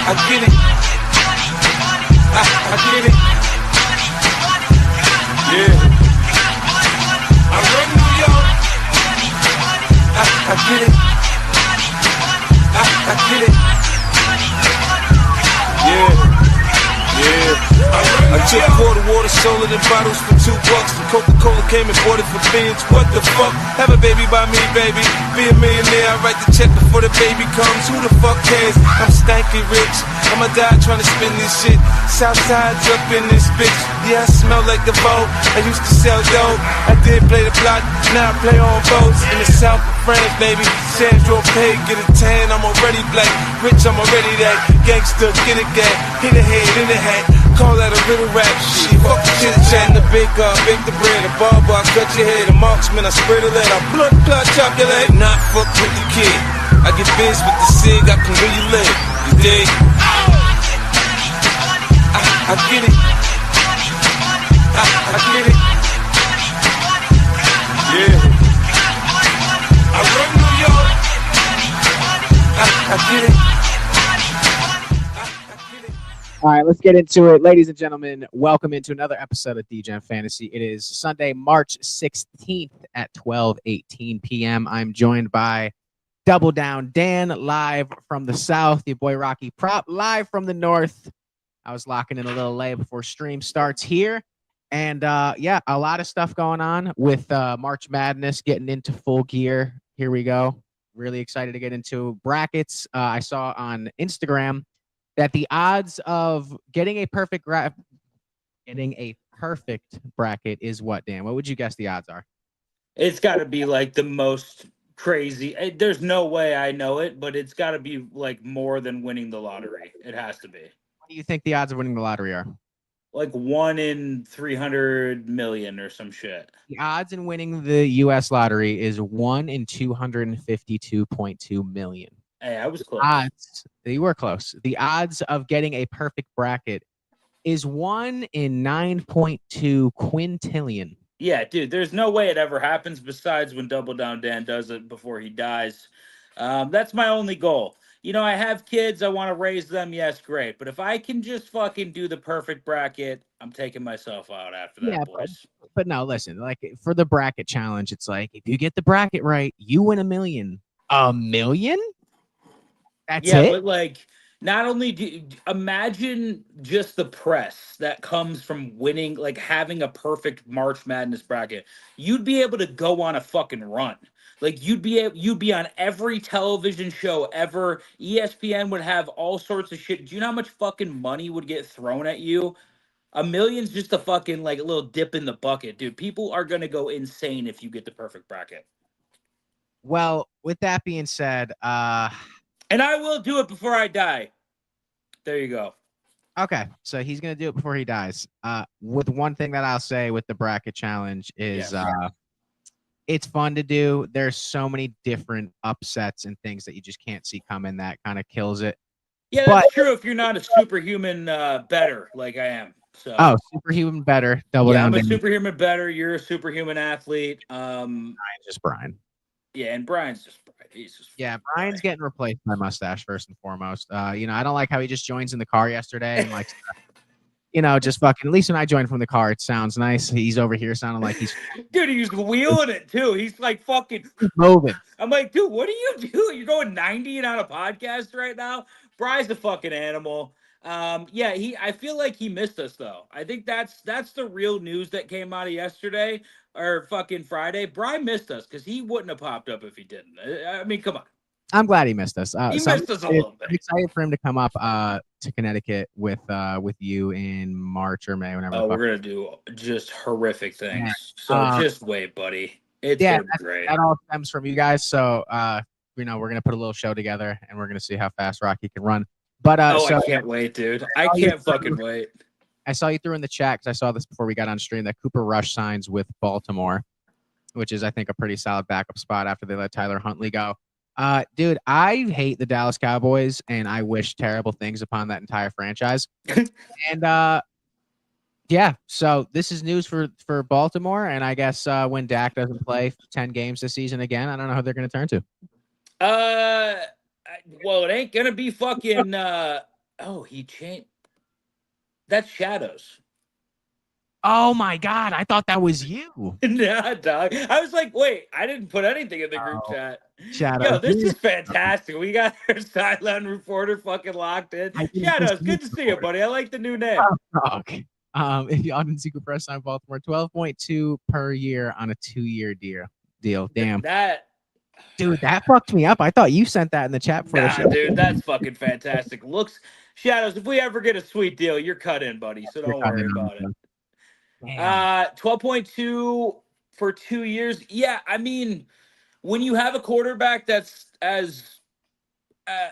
I get it. I get it. Yeah. I run New York. I get it. I get it. Yeah. I took quarter water, sold it in bottles for $2. And Coca-Cola came and bought it for beans. What the fuck? Have a baby by me, baby. Be a millionaire, I write the check before the baby comes. Who the fuck cares? I'm stanky rich. I'ma die trying to spin this shit. Southside's up in this bitch. Yeah, I smell like the boat. I used to sell dope. I did play the block, now I play on boats. In the south of France, baby. Sandro Pay, get a tan, I'm already black. Rich, I'm already that. Gangster, get a gag. Hit a head, in the hat. Call that a little rap shit. Fuck the chit chat, the bake the bread, the barber, I cut your head, the marksman, I spray the lead, I blood clot, chop your leg. Not fuck with the kid. I get biz with the cig, I can really live. You dig? I get it. I get it. Yeah. I run New York. I get it. All right, let's get into it. Ladies and gentlemen, welcome into another episode of Degen Fantasy. It is Sunday, March 16th at 12:18 p.m. I'm joined by Double Down Dan, live from the South. Your boy Rocky Prop, live from the North. I was locking in a little late before stream starts here. And yeah, a lot of stuff going on with March Madness getting into full gear. Here we go. Really excited to get into brackets. I saw on Instagram that the odds of getting a perfect bracket is what, Dan? What would you guess the odds are? It's got to be like the most crazy. There's no way I know it, but it's got to be like more than winning the lottery. It has to be. What do you think the odds of winning the lottery are? Like 1 in 300 million or some shit. The odds in winning the U.S. lottery is 1 in 252.2 million. Hey, I was close. You were close. The odds of getting a perfect bracket is 1 in 9.2 quintillion. Yeah, dude, there's no way it ever happens besides when Double Down Dan does it before he dies. That's my only goal. You know, I have kids. I want to raise them. Yes, great. But if I can just fucking do the perfect bracket, I'm taking myself out after that, yeah, boys. But no, listen, like for the bracket challenge, it's like if you get the bracket right, you win $1 million. $1 million? That's it? But like, not only imagine just the press that comes from winning, like having a perfect March Madness bracket. You'd be able to go on a fucking run. Like you'd be on every television show ever. ESPN would have all sorts of shit. Do you know how much fucking money would get thrown at you? $1 million's just a fucking like a little dip in the bucket, dude. People are gonna go insane if you get the perfect bracket. Well, with that being said, and I will do it before I die. There you go. Okay, so he's gonna do it before he dies. With one thing that I'll say with the bracket challenge is, it's fun to do. There's so many different upsets and things that you just can't see coming. That kind of kills it. Yeah, that's true. If you're not a superhuman better like I am. So. Superhuman better. Double down. I'm a superhuman better. You're a superhuman athlete. Brian's just Brian. Yeah, and Brian's just Brian. Brian's getting replaced by Mustache first and foremost. I don't like how he just joins in the car yesterday and like, just fucking. At least when I join from the car, it sounds nice. He's over here sounding like he's. Dude, he's wheeling it too. He's like fucking moving. I'm like, dude, what are you doing? You're going 90 and on a podcast right now. Brian's a fucking animal. I feel like he missed us though. I think that's the real news that came out of yesterday or fucking Friday. Brian missed us because he wouldn't have popped up if he didn't. I mean, come on. I'm glad he missed us. He missed us a little bit. I'm excited for him to come up to Connecticut with you in March or May, whenever. Oh, we're gonna do just horrific things. So just wait, buddy. It's gonna be great. That all stems from you guys. So we're gonna put a little show together and we're gonna see how fast Rocky can run. But I can't wait, dude. I can't fucking wait. I saw you threw in the chat because I saw this before we got on stream that Cooper Rush signs with Baltimore, which is I think a pretty solid backup spot after they let Tyler Huntley go. Dude, I hate the Dallas Cowboys and I wish terrible things upon that entire franchise. And so this is news for Baltimore, and I guess when Dak doesn't play 10 games this season again, I don't know who they're going to turn to. Well, it ain't gonna be fucking Oh, he changed. That's Shadows. Oh my God, I thought that was you. Nah, dog. I was like, wait, I didn't put anything in the group Oh, chat. Shadows. Yo, this is fantastic. We got our sideline reporter fucking locked in. I didn't just Shadows, good to see you, buddy. I like the new name. dog. If y'all didn't see Cooper Rush on Baltimore, 12.2 per year on a 2-year deal. Damn. That Dude, that fucked me up. I thought you sent that in the chat for the Nah, show. dude, that's fucking fantastic. Looks Shadows, if we ever get a sweet deal, you're cut in, buddy. So don't worry about it. Damn. 12.2 for 2 years. Yeah, I mean, when you have a quarterback that's as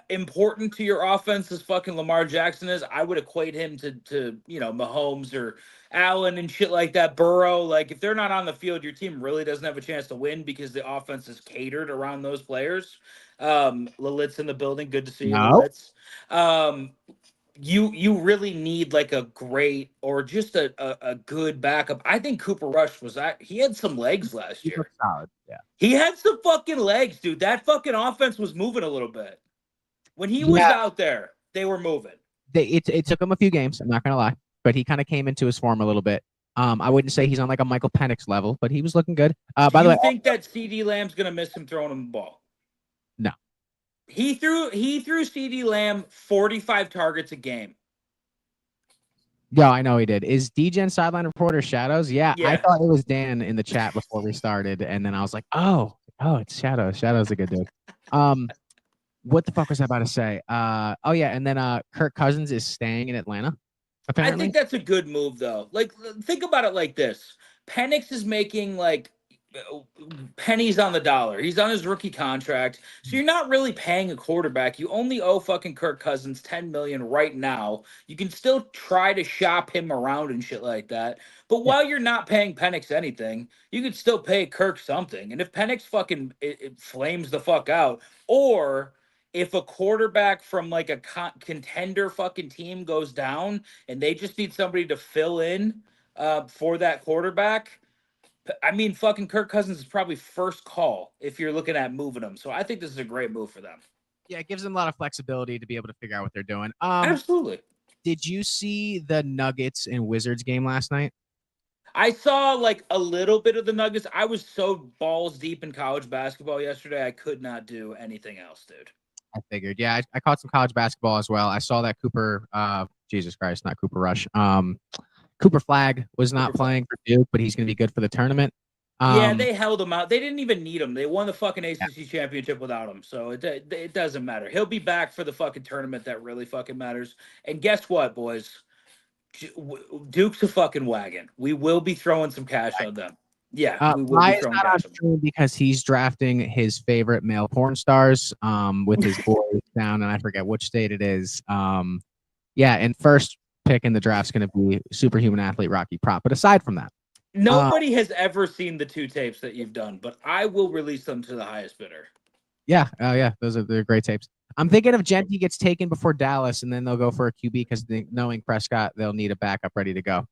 important to your offense as fucking Lamar Jackson is, I would equate him to Mahomes or Allen and shit like that. Burrow, like if they're not on the field, your team really doesn't have a chance to win because the offense is catered around those players. Lilith's in the building. Good to see you, No. Lilith. You really need like a great or just a good backup. I think Cooper Rush he had some legs last year. Solid. Yeah. He had some fucking legs, dude. That fucking offense was moving a little bit. When he was out there, they were moving. It took him a few games, I'm not gonna lie, but he kind of came into his form a little bit. I wouldn't say he's on like a Michael Penix level, but he was looking good. By the way, do you think that CD Lamb's gonna miss him throwing him the ball? No. He threw CD Lamb 45 targets a game. Yeah, I know he did. Is Degen sideline reporter Shadows? Yeah, I thought it was Dan in the chat before we started, and then I was like, oh, it's Shadows. Shadows a good dude. What the fuck was I about to say? Oh yeah, and then Kirk Cousins is staying in Atlanta. Apparently, I think that's a good move though. Like, think about it like this: Penix is making like pennies on the dollar. He's on his rookie contract, so you're not really paying a quarterback. You only owe fucking Kirk Cousins $10 million right now. You can still try to shop him around and shit like that. But while you're not paying Penix anything, you could still pay Kirk something. And if Penix fucking it flames the fuck out, or if a quarterback from like a contender fucking team goes down and they just need somebody to fill in for that quarterback, I mean, fucking Kirk Cousins is probably first call if you're looking at moving him. So I think this is a great move for them. Yeah, it gives them a lot of flexibility to be able to figure out what they're doing. Absolutely. Did you see the Nuggets and Wizards game last night? I saw like a little bit of the Nuggets. I was so balls deep in college basketball yesterday, I could not do anything else, dude. I figured. Yeah, I caught some college basketball as well. I saw that Cooper, Jesus Christ, not Cooper Rush. Cooper Flagg was not playing for Duke, but he's going to be good for the tournament. Yeah, they held him out. They didn't even need him. They won the fucking ACC championship without him. So it doesn't matter. He'll be back for the fucking tournament that really fucking matters. And guess what, boys? Duke's a fucking wagon. We will be throwing some cash on them. Yeah, we will be throwing cash on them. Because he's drafting his favorite male porn stars with his boys down, and I forget which state it is. Yeah, and first pick in the draft is going to be superhuman athlete Rocky Prop. But aside from that, nobody has ever seen the 2 tapes that you've done, but I will release them to the highest bidder. Yeah, they're great tapes. I'm thinking if Genty gets taken before Dallas, and then they'll go for a QB because knowing Prescott, they'll need a backup ready to go.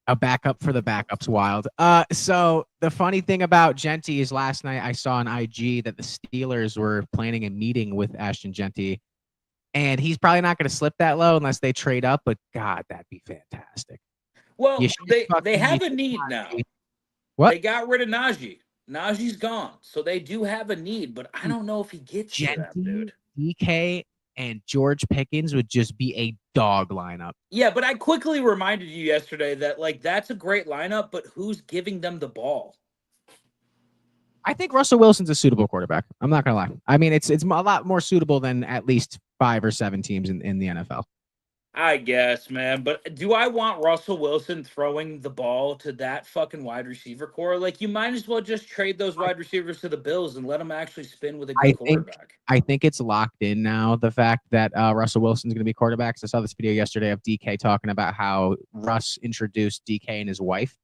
A backup for the backup's wild. So the funny thing about Genty is last night I saw on IG that the Steelers were planning a meeting with Ashton Genty. And he's probably not going to slip that low unless they trade up. But God, that'd be fantastic. Well, they have a need now. What? They got rid of Najee. Najee's gone, so they do have a need. But I don't know if he gets to them, dude. DK and George Pickens would just be a dog lineup. Yeah, but I quickly reminded you yesterday that like that's a great lineup, but who's giving them the ball? I think Russell Wilson's a suitable quarterback. I'm not gonna lie. I mean, it's a lot more suitable than at least 5 or 7 teams in the NFL. I guess, man. But do I want Russell Wilson throwing the ball to that fucking wide receiver core? Like, you might as well just trade those wide receivers to the Bills and let them actually spin with a good quarterback. I think it's locked in now, the fact that Russell Wilson's going to be quarterback. So I saw this video yesterday of DK talking about how Russ introduced DK and his wife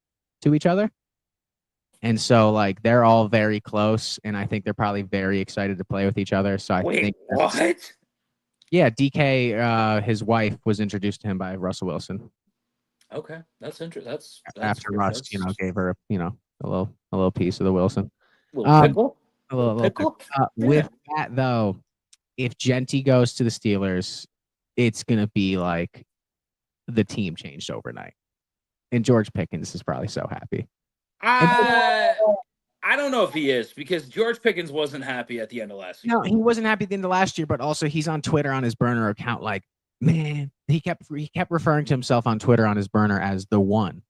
to each other. And so, like, they're all very close, and I think they're probably very excited to play with each other. So I think what? Yeah, DK, his wife was introduced to him by Russell Wilson. Okay, that's interesting. That's after Russ, gave her, a little piece of the Wilson. A little pickle. A little pickle. With that though, if Genty goes to the Steelers, it's gonna be like the team changed overnight. And George Pickens is probably so happy. I don't know if he is, because George Pickens wasn't happy at the end of last season. No, he wasn't happy at the end of last year, but also he's on Twitter on his burner account. Like, man, he kept referring to himself on Twitter on his burner as the one.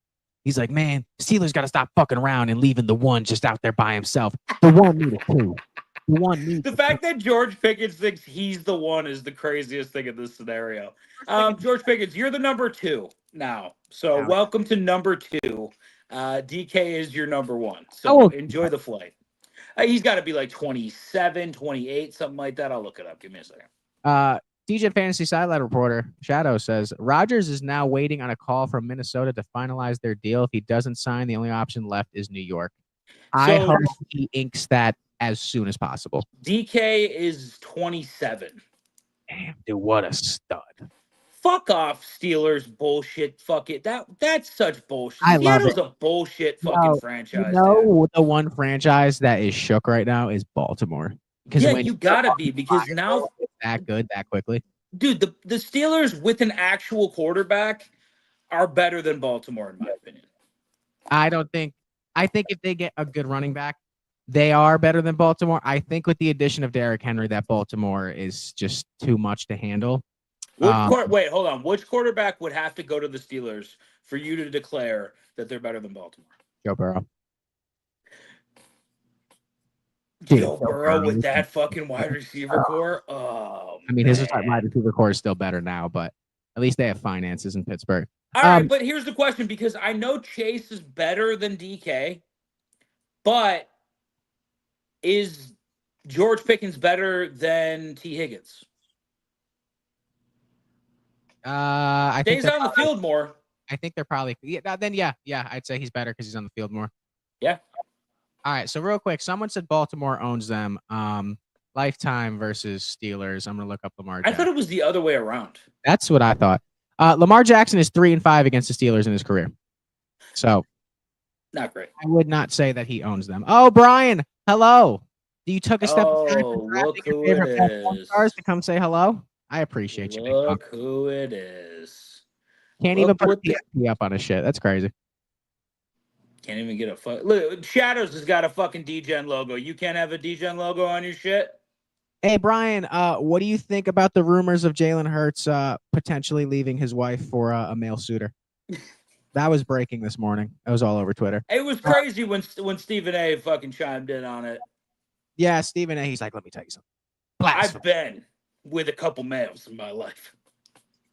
He's like, man, Steelers got to stop fucking around and leaving the one just out there by himself. The one needs two. The one needs The fact that George Pickens thinks he's the one is the craziest thing in this scenario. George Pickens, you're the number 2 now. So welcome to number 2. DK is your number 1. So enjoy the flight. He's got to be like 27, 28, something like that. I'll look it up. Give me a second. DJ Fantasy Sideline reporter Shadow says Rodgers is now waiting on a call from Minnesota to finalize their deal. If he doesn't sign, the only option left is New York. I hope he inks that as soon as possible. DK is 27. Damn, dude, what a stud. Fuck off, Steelers bullshit. Fuck it. That's such bullshit. I love Seattle's a bullshit fucking franchise. The one franchise that is shook right now is Baltimore. Yeah, you gotta be, because now it's that good that quickly. Dude, the Steelers with an actual quarterback are better than Baltimore, in my opinion. I think if they get a good running back, they are better than Baltimore. I think with the addition of Derrick Henry, that Baltimore is just too much to handle. Wait, hold on. Which quarterback would have to go to the Steelers for you to declare that they're better than Baltimore? Joe Burrow. Joe Burrow with that fucking wide receiver core? Oh, I mean, his wide receiver core is still better now, but at least they have finances in Pittsburgh. All right, but here's the question, because I know Chase is better than DK, but is George Pickens better than T. Higgins? I think he's on the field more. I think they're probably I'd say he's better because he's on the field more. Yeah. All right, so real quick, someone said Baltimore owns them. Lifetime versus Steelers. I'm gonna look up Lamar Jackson. I thought it was the other way around. That's what I thought. Lamar Jackson is 3-5 against the Steelers in his career. So not great. I would not say that he owns them. Oh, Brian, hello. You took a step aside from look who your it favorite is. stars to come say hello. I appreciate you. Look who it is. Can't even put the PSP up on his shit. That's crazy. Can't even get a fuck. Look, Shadows has got a fucking Degen logo. You can't have a Degen logo on your shit. Hey, Brian, what do you think about the rumors of Jalen Hurts potentially leaving his wife for a male suitor? That was breaking this morning. It was all over Twitter. It was crazy when Stephen A. fucking chimed in on it. Yeah, Stephen A. He's like, let me tell you something. I've been with a couple males in my life.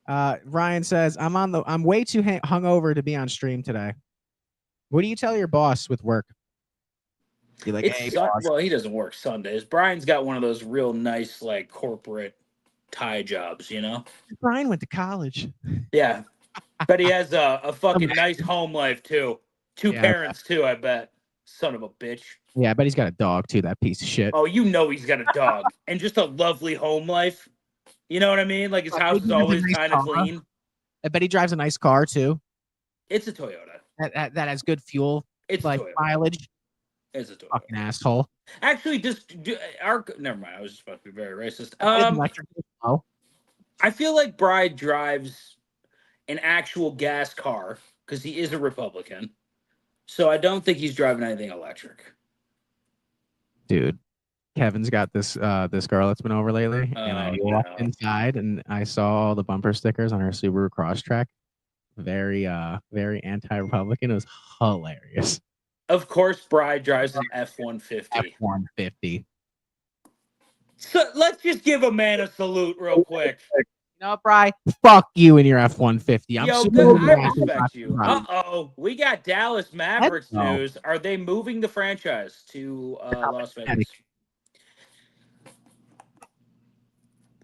Ryan says, I'm way too hungover to be on stream today. What do you tell your boss with work? You're like, hey, well, he doesn't work Sundays. Brian's got one of those real nice, like, corporate tie jobs, you know? Brian went to college. Yeah. But he has a fucking nice home life, too. Two parents, too, I bet. Son of a bitch. Yeah, I bet he's got a dog, too, that piece of shit. Oh, you know he's got a dog. And just a lovely home life. You know what I mean? Like, his house is always kind of clean. I bet he drives a nice car, too. It's a Toyota. That has good fuel. It's like mileage. It's a Toyota. Fucking asshole. Actually, never mind. I was just about to be very racist. I feel like Bride drives an actual gas car because he is a Republican. So I don't think he's driving anything electric. Dude, Kevin's got this girl that's been over lately, and I walked inside and I saw all the bumper stickers on her Subaru Crosstrek. Very anti-Republican. It was hilarious. Of course, Bride drives an F-150. F-150. So let's just give a man a salute real quick. No, Bri, fuck you and your F-150. I respect you. Uh-oh. We got Dallas Mavericks news. Are they moving the franchise to Las Vegas?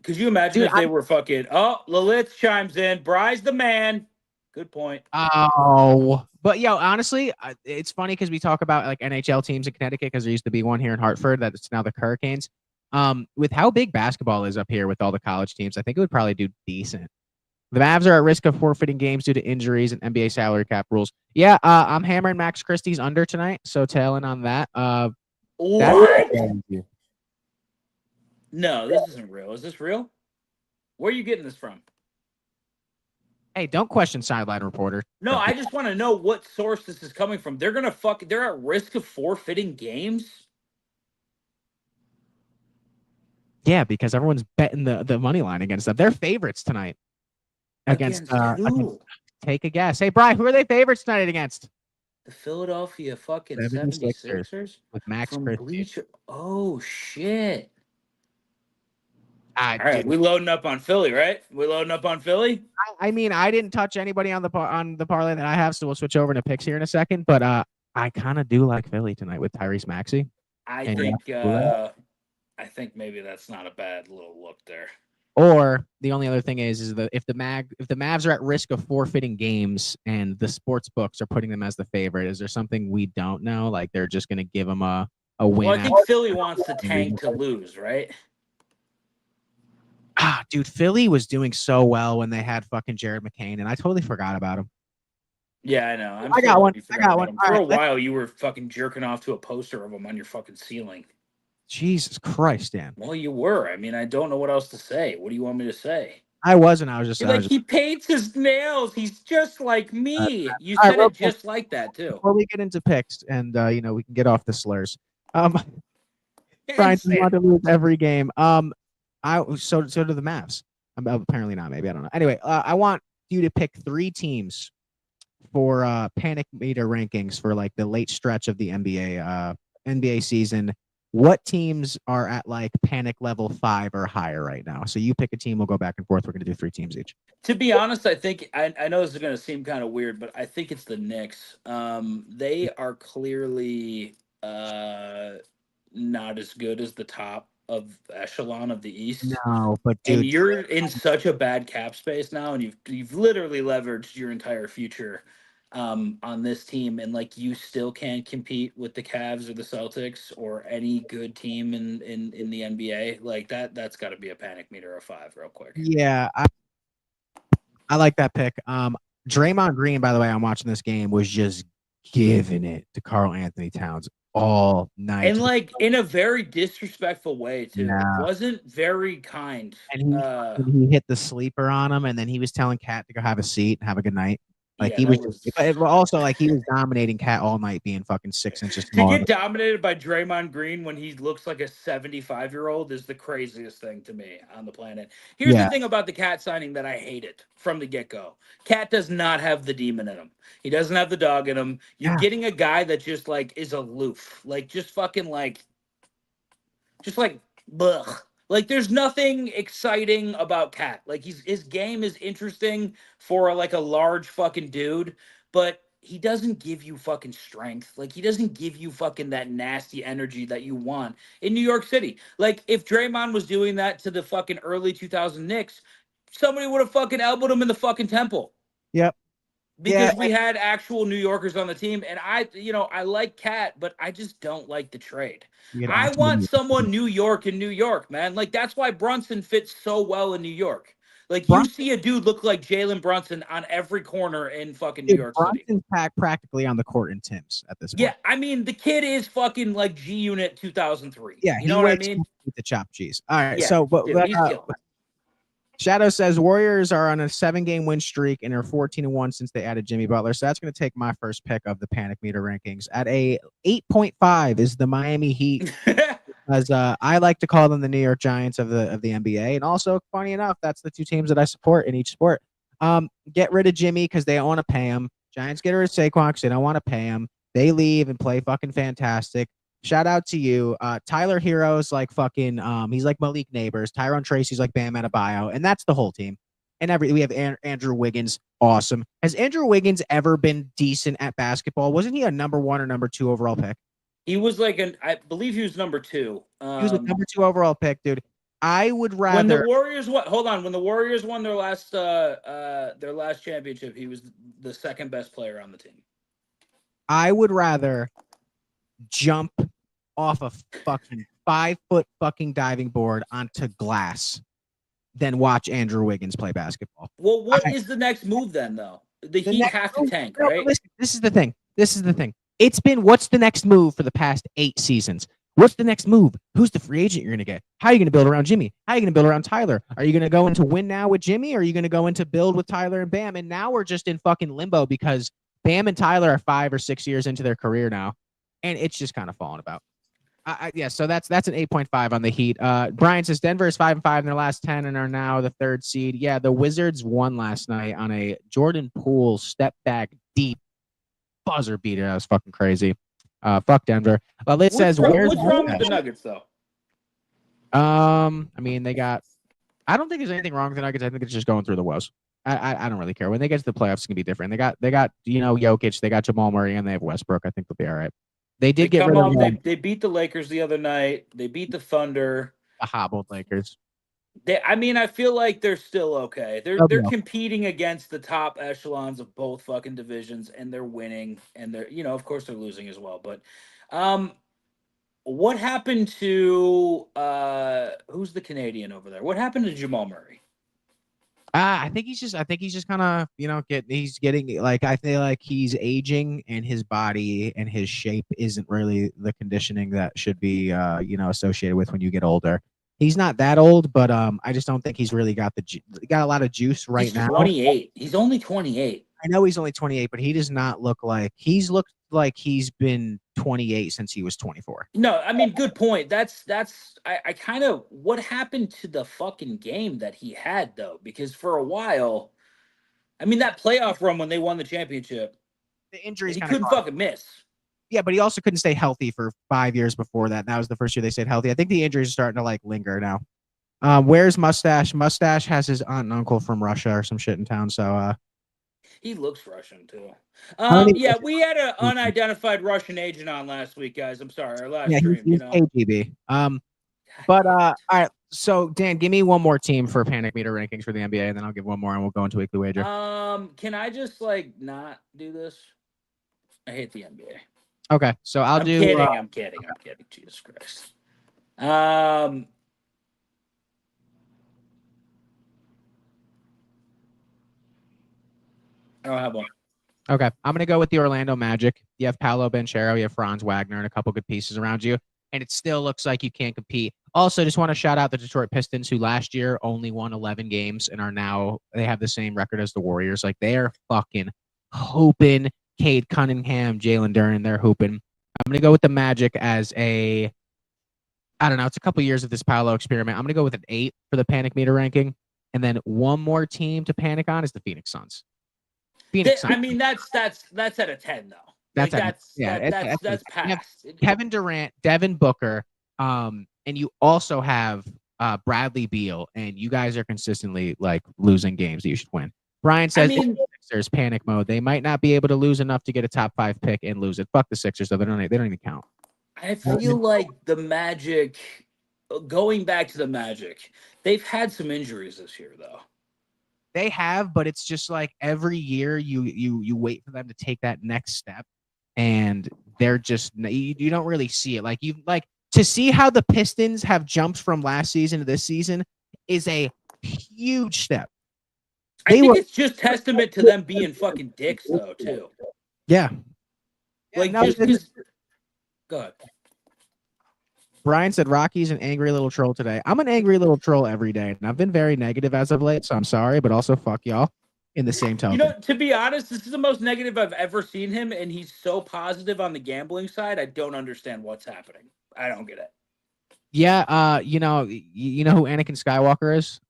Could you imagine if they were fucking... Oh, Lilith chimes in. Bri's the man. Good point. Oh, but honestly, it's funny because we talk about like NHL teams in Connecticut because there used to be one here in Hartford that's now the Hurricanes. With how big basketball is up here with all the college teams, I think it would probably do decent. The Mavs are at risk of forfeiting games due to injuries and NBA salary cap rules. Yeah, I'm hammering Max Christie's under tonight, so tailing on that. No, this isn't real. Is this real? Where are you getting this from? Hey, don't question sideline reporter. No, I just want to know what source this is coming from. They're gonna they're at risk of forfeiting games. Yeah, because everyone's betting the money line against them. They're favorites tonight against who? take a guess. Hey, Brian, who are they favorites tonight against? The Philadelphia fucking 76ers 76ers with Max from Christie. Bleacher. Oh shit. All Dude, right, we loading up on Philly, right? We loading up on Philly? I mean, I didn't touch anybody on the parlay that I have, so we'll switch over to picks here in a second. But I kind of do like Philly tonight with Tyrese Maxey. I think maybe that's not a bad little look there. Or the only other thing is that if the Mavs are at risk of forfeiting games and the sports books are putting them as the favorite, is there something we don't know? Like they're just going to give them a win? Well, I think Philly wants the tank to lose, right? Dude, Philly was doing so well when they had fucking Jared McCain, and I totally forgot about him. Yeah, I know. I got one. For a while, you were fucking jerking off to a poster of him on your fucking ceiling. Jesus Christ, Dan. Well, you were. I mean, I don't know what else to say. What do you want me to say? I wasn't. I was just like, he paints his nails. He's just like me. You said it just like that too. Before we get into picks, and we can get off the slurs. Brian, you want to lose every game. So do the Mavs. Apparently not. Maybe I don't know. Anyway, I want you to pick 3 teams for panic meter rankings for like the late stretch of the NBA season. What teams are at like panic level 5 or higher right now? So you pick a team. We'll go back and forth. We're going to do 3 teams each. To be honest, I think I know this is going to seem kind of weird, but I think it's the Knicks. They are clearly not as good as the top of echelon of the East. No, but dude, and you're in such a bad cap space now, and you've literally leveraged your entire future on this team, and like you still can't compete with the Cavs or the Celtics or any good team in the NBA. Like that's got to be a panic meter of 5 real quick. Yeah, I like that pick. Draymond Green, by the way, I'm watching this game, was just giving it to Karl Anthony Towns all night, and like in a very disrespectful way too. Yeah. It wasn't very kind. And he hit the sleeper on him, and then he was telling Kat to go have a seat and have a good night. Like he was also like he was dominating Kat all night, being fucking 6 inches tall. To get dominated by Draymond Green when he looks like a 75-year-old is the craziest thing to me on the planet. Here's the thing about the Kat signing that I hated from the get-go. Kat does not have the demon in him. He doesn't have the dog in him. You're getting a guy that just like is aloof, like just fucking like, just like, blech. Like, there's nothing exciting about Kat. Like, his game is interesting for, like, a large fucking dude, but he doesn't give you fucking strength. Like, he doesn't give you fucking that nasty energy that you want in New York City. Like, if Draymond was doing that to the fucking early 2000 Knicks, somebody would have fucking elbowed him in the fucking temple. Yep. Because we had actual New Yorkers on the team, and I like Kat, but I just don't like the trade. I want someone New York in New York, man. Like, that's why Brunson fits so well in New York. Like, you see a dude look like Jalen Brunson on every corner in fucking New York City. Brunson's practically on the court in Tim's at this point. Yeah, I mean, the kid is fucking like G Unit 2003. Yeah, you know what I mean? With the chopped cheese. All right, Shadow says Warriors are on a 7-game win streak and are 14-1 since they added Jimmy Butler. So that's going to take my first pick of the panic meter rankings. At a 8.5 is the Miami Heat, as I like to call them the New York Giants of the NBA. And also, funny enough, that's the 2 teams that I support in each sport. Get rid of Jimmy because they don't want to pay him. Giants get rid of Saquon because they don't want to pay him. They leave and play fucking fantastic. Shout out to you. Tyler Hero's like fucking, he's like Malik Neighbors. Tyrone Tracy's like Bam Adebayo. And that's the whole team. And we have Andrew Wiggins. Awesome. Has Andrew Wiggins ever been decent at basketball? Wasn't he a number 1 or number 2 overall pick? He was like I believe he was number 2. He was a number 2 overall pick, dude. I would rather. When the Warriors when the Warriors won their last championship, he was the second best player on the team. I would rather jump off a fucking 5-foot fucking diving board onto glass than watch Andrew Wiggins play basketball. Well, what is the next move then, though? The Heat have to tank, right? Listen, this is the thing. It's been what's the next move for the past 8 seasons? What's the next move? Who's the free agent you're going to get? How are you going to build around Jimmy? How are you going to build around Tyler? Are you going to go into win now with Jimmy? Or are you going to go into build with Tyler and Bam? And now we're just in fucking limbo because Bam and Tyler are 5 or 6 years into their career now. And it's just kind of falling about. Yeah, so that's an 8.5 on the Heat. Brian says Denver is 5-5 in their last 10 and are now the 3rd seed. Yeah, the Wizards won last night on a Jordan Poole step back deep buzzer beater. That was fucking crazy. Fuck Denver. Liz says, what's wrong with the Nuggets though? I mean, I don't think there's anything wrong with the Nuggets. I think it's just going through the woes. I don't really care. When they get to the playoffs, it's gonna be different. They got Jokic, they got Jamal Murray, and they have Westbrook. I think they'll be all right. They get rid of them. They beat the Lakers the other night. They beat the Thunder. The hobbled Lakers. I feel like they're still okay. They're competing against the top echelons of both fucking divisions, and they're winning. And they're of course they're losing as well. But what happened to who's the Canadian over there? What happened to Jamal Murray? I think he's just kind of he's getting like, I feel like he's aging and his body and his shape isn't really the conditioning that should be associated with when you get older. He's not that old, but I just don't think he's really got a lot of juice right now. 28. He's only 28. I know he's only 28, but he does not look like he's been 28 since he was 24. No, I mean, good point. I kind of, what happened to the fucking game that he had though? Because for a while, I mean, that playoff run when they won the championship, the injuries he couldn't fucking miss. Yeah, but he also couldn't stay healthy for 5 years before that. And that was the first year they stayed healthy. I think the injuries are starting to like linger now. Where's Mustache? Mustache has his aunt and uncle from Russia or some shit in town. So he looks Russian too. Yeah, we had an unidentified Russian agent on last week, guys. I'm sorry, our last stream. He's KGB. But all right. So Dan, give me one more team for panic meter rankings for the NBA, and then I'll give one more, and we'll go into weekly wager. Can I just not do this? I hate the NBA. Okay, so I'm kidding. Jesus Christ. I don't have one. Okay, I'm going to go with the Orlando Magic. You have Paolo Banchero, you have Franz Wagner, and a couple good pieces around you, and it still looks like you can't compete. Also, just want to shout out the Detroit Pistons, who last year only won 11 games and they have the same record as the Warriors. Like, they are fucking hooping. Cade Cunningham, Jalen Duren, they're hooping. I'm going to go with the Magic as I don't know, it's a couple years of this Paolo experiment. I'm going to go with an 8 for the panic meter ranking, and then one more team to panic on is the Phoenix Suns. I mean, that's at a 10 though. That's past. Kevin Durant, Devin Booker, and you also have Bradley Beal, and you guys are consistently like losing games that you should win. Brian says Sixers panic mode. They might not be able to lose enough to get a top 5 pick and lose it. Fuck the Sixers though. They don't even count. I feel like the Magic, going back to the Magic, they've had some injuries this year though. They have, but it's just like every year you wait for them to take that next step, and they're just you don't really see it. Like to see how the Pistons have jumped from last season to this season is a huge step. I think it's just testament to them being fucking dicks though too. Yeah. Like go ahead. Brian said Rocky's an angry little troll today. I'm an angry little troll every day, and I've been very negative as of late, so I'm sorry, but also fuck y'all in the same token. To be honest, this is the most negative I've ever seen him, and he's so positive on the gambling side. I don't understand what's happening. I don't get it. Yeah, you know who Anakin Skywalker is?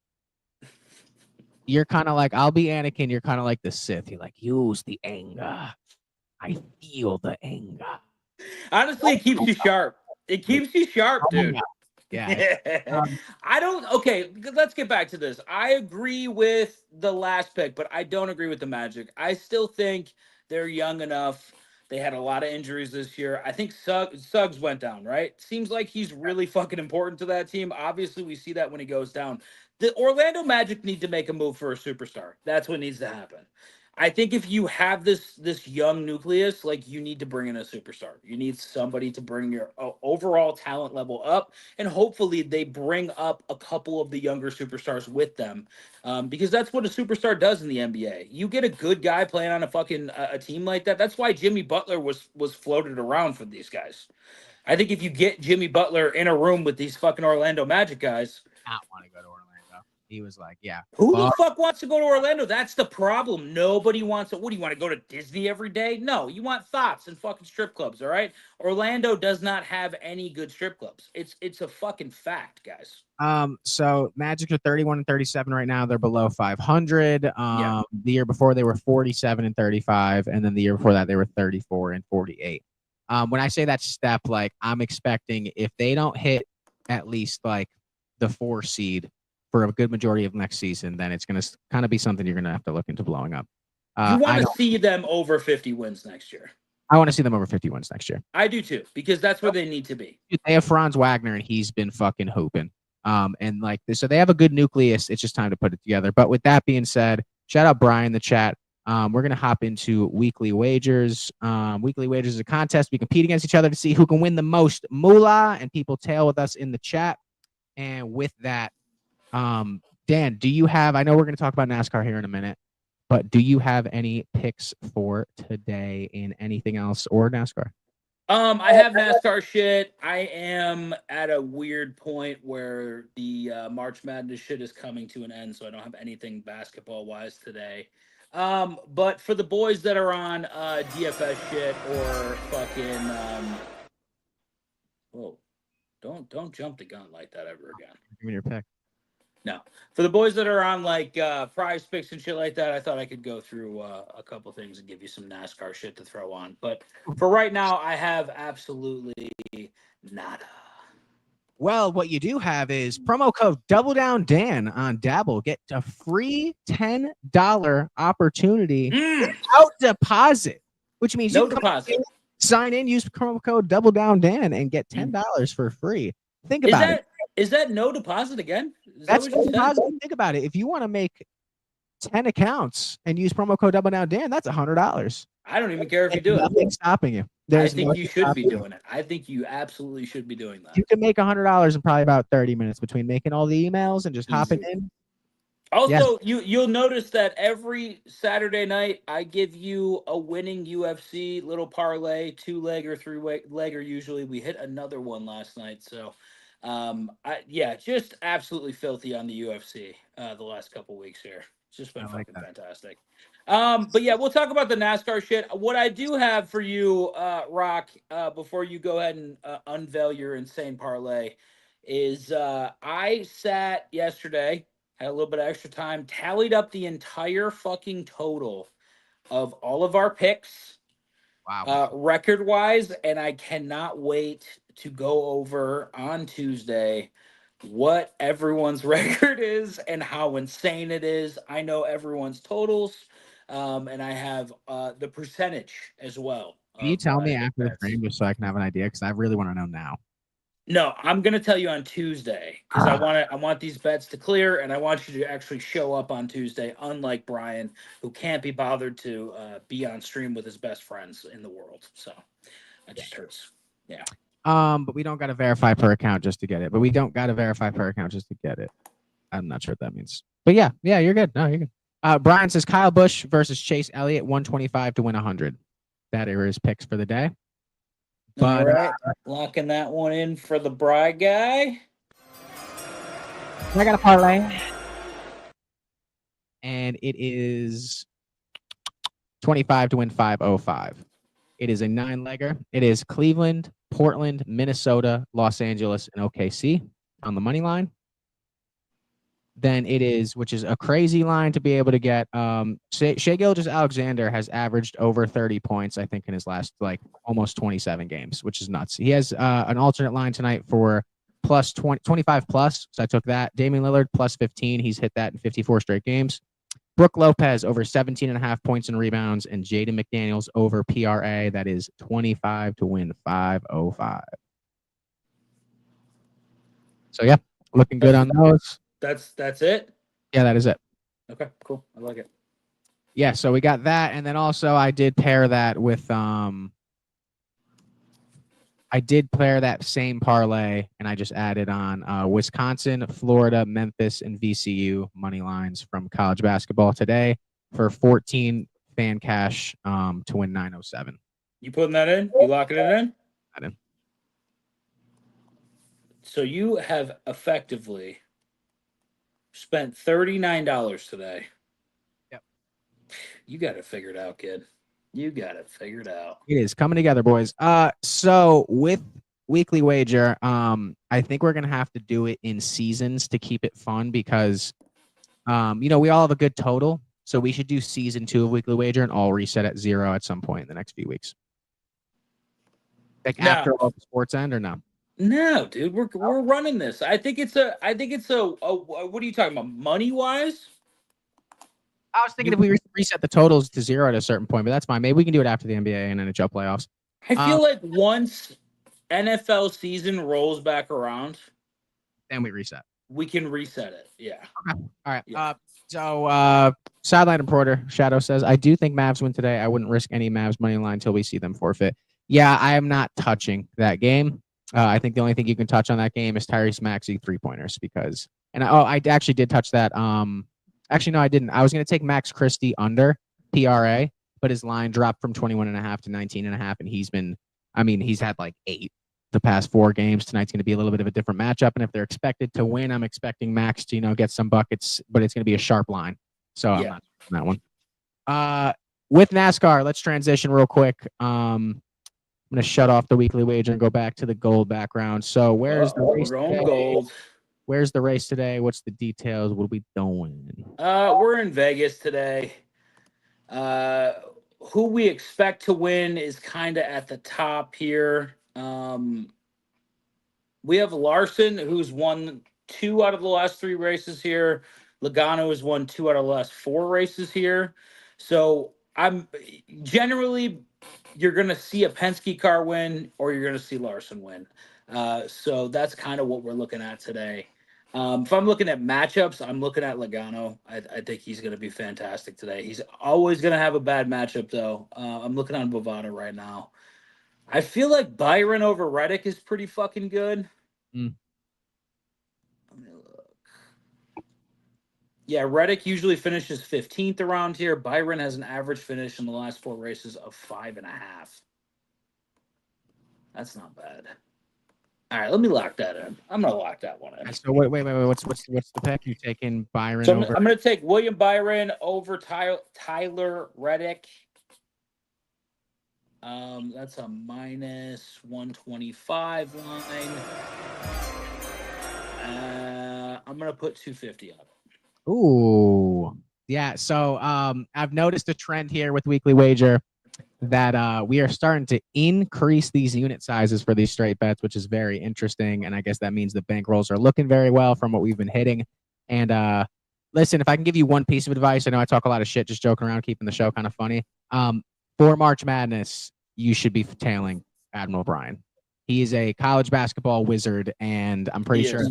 You're kind of like, I'll be Anakin. You're kind of like the Sith. You're like, use the anger. I feel the anger. Honestly, it keeps you sharp. It keeps you sharp, dude. Yeah. Okay, let's get back to this. I agree with the last pick, but I don't agree with the Magic. I still think they're young enough. They had a lot of injuries this year. I think Suggs went down, right? Seems like he's really fucking important to that team. Obviously, we see that when he goes down. The Orlando Magic need to make a move for a superstar. That's what needs to happen. I think if you have this young nucleus, like, you need to bring in a superstar. You need somebody to bring your overall talent level up, and hopefully they bring up a couple of the younger superstars with them, because that's what a superstar does in the NBA. You get a good guy playing on a fucking a team like that. That's why Jimmy Butler was floated around for these guys. I think if you get Jimmy Butler in a room with these fucking Orlando Magic guys, Not want to go to Orlando. He was like, yeah. who the fuck wants to go to Orlando? That's the problem. Nobody wants to. What do you want to go to Disney every day? No, you want thoughts and fucking strip clubs. All right. Orlando does not have any good strip clubs. It's a fucking fact, guys. So Magic are 31 and 37 right now. They're below 500. Yeah. The year before they were 47 and 35, and then the year before that they were 34 and 48. When I say that step, like I'm expecting if they don't hit at least like the 4 seed for a good majority of next season, then it's going to kind of be something you're going to have to look into blowing up. You want to see them over 50 wins next year. I want to see them over 50 wins next year. I do too, because that's where they need to be. They have Franz Wagner, and he's been fucking hooping. And like so they have a good nucleus. It's just time to put it together. But with that being said, shout out Brian in the chat. We're gonna hop into weekly wagers. Weekly wagers is a contest. We compete against each other to see who can win the most moolah, and people tail with us in the chat. And with that, Dan, do you have? I know we're gonna talk about NASCAR here in a minute, but do you have any picks for today in anything else or NASCAR? I have NASCAR shit. I am at a weird point where the March Madness shit is coming to an end, so I don't have anything basketball wise today. But for the boys that are on DFS shit or fucking whoa, don't jump the gun like that ever again. Give me your pick. No, for the boys that are on like prize picks and shit like that, I thought I could go through a couple things and give you some NASCAR shit to throw on. But for right now, I have absolutely nada. Well, what you do have is promo code Double Down Dan on Dabble. Get a free $10 opportunity without deposit, which means No you can deposit. sign in, use promo code Double Down Dan, and get $10 for free. Think about it. Is that no deposit again? That's no deposit. Think about it. If you want to make 10 accounts and use promo code Double Down Dan, that's $100. I don't even care if you do it. Nothing's stopping you. I think you should be doing it. I think you absolutely should be doing that. You can make $100 in probably about 30 minutes between making all the emails and just hopping in. Also, you'll notice that every Saturday night I give you a winning UFC little parlay, 2-leg or 3-legger. Usually, we hit another one last night. So, just absolutely filthy on the UFC the last couple weeks here. It's just been fucking fantastic. But yeah, we'll talk about the NASCAR shit. What I do have for you, Rock, before you go ahead and unveil your insane parlay, is I sat yesterday, had a little bit of extra time, tallied up the entire fucking total of all of our picks, record-wise, and I cannot wait to go over on Tuesday what everyone's record is and how insane it is. I know everyone's totals, and I have the percentage as well. Can you tell me after the frame just so I can have an idea? Because I really want to know now. No, I'm gonna tell you on Tuesday because I want these bets to clear, and I want you to actually show up on Tuesday. Unlike Brian, who can't be bothered to be on stream with his best friends in the world, so that just hurts. Yeah. But we don't got to verify per account just to get it. But we don't got to verify per account just to get it. I'm not sure what that means. But yeah, you're good. No, you're good. Brian says Kyle Busch versus Chase Elliott, 125 to win 100. That are his picks for the day. But all right, locking that one in for the Bry guy. I got a parlay. And it is 25 to win 505. It is a 9-legger. It is Cleveland, Portland, Minnesota, Los Angeles, and OKC on the money line. Then it is, which is a crazy line to be able to get. Shai Gilgeous-Alexander has averaged over 30 points, I think, in his last almost 27 games, which is nuts. He has an alternate line tonight for plus 25 plus. So I took that. Damian Lillard plus 15. He's hit that in 54 straight games. Brooke Lopez over 17.5 points and rebounds, and Jaden McDaniels over PRA. That is 25 to win 505. So yeah, looking good on those. That's it? Yeah, that is it. Okay, cool. I like it. Yeah, so we got that, and then also I did pair that with that same parlay, and I just added on Wisconsin, Florida, Memphis, and VCU money lines from college basketball today for 14 fan cash to win 907. You putting that in? You locking it in? Got in. So you have effectively spent $39 today. Yep. You got it figured out, kid. You got it figured out. It is coming together, boys. So with weekly wager, I think we're gonna have to do it in seasons to keep it fun because, we all have a good total, so we should do season 2 of weekly wager and all reset at 0 at some point in the next few weeks. Like Now, after all the sports end, or no? no, dude, we're running this. I think it's a what are you talking about? Money wise? I was thinking if we reset the totals to 0 at a certain point, but that's fine. Maybe we can do it after the NBA and NHL playoffs. I feel like once NFL season rolls back around, Then we reset. we can reset it. Yeah. Okay. All right. Yeah. So sideline reporter Shadow says, I do think Mavs win today. I wouldn't risk any Mavs money line until we see them forfeit. Yeah, I am not touching that game. I think the only thing you can touch on that game is Tyrese Maxey 3-pointers because, and I actually did touch that. Actually, no, I didn't. I was going to take Max Christie under PRA, but his line dropped from 21.5 to 19.5, and he's had like 8 the past 4 games. Tonight's going to be a little bit of a different matchup, and if they're expected to win, I'm expecting Max to get some buckets, but it's going to be a sharp line. So I'm not on that one. With NASCAR, let's transition real quick. I'm going to shut off the weekly wager and go back to the gold background. So where's the race today? Gold. Where's the race today? What's the details? What are we doing? We're in Vegas today. Who we expect to win is kind of at the top here. We have Larson, who's won 2 out of the last 3 races here. Logano has won 2 out of the last 4 races here. So I'm generally, you're going to see a Penske car win or you're going to see Larson win. So that's kind of what we're looking at today. If I'm looking at matchups, I'm looking at Logano. I think he's going to be fantastic today. He's always going to have a bad matchup, though. I'm looking on Bovada right now. I feel like Byron over Reddick is pretty fucking good. Mm. Let me look. Yeah, Reddick usually finishes 15th around here. Byron has an average finish in the last 4 races of 5.5. That's not bad. All right, let me lock that in. I'm gonna lock that one in. So wait. What's the pick? You taking Byron So over? I'm gonna take William Byron over Tyler Reddick. That's a minus 125 line. I'm gonna put 250 on it. Ooh, yeah. So I've noticed a trend here with weekly wager that we are starting to increase these unit sizes for these straight bets, which is very interesting. And I guess that means the bankrolls are looking very well from what we've been hitting. And listen, if I can give you one piece of advice, I know I talk a lot of shit, just joking around, keeping the show kind of funny. For March Madness, you should be tailing Admiral Brian. He is a college basketball wizard, and I'm pretty sure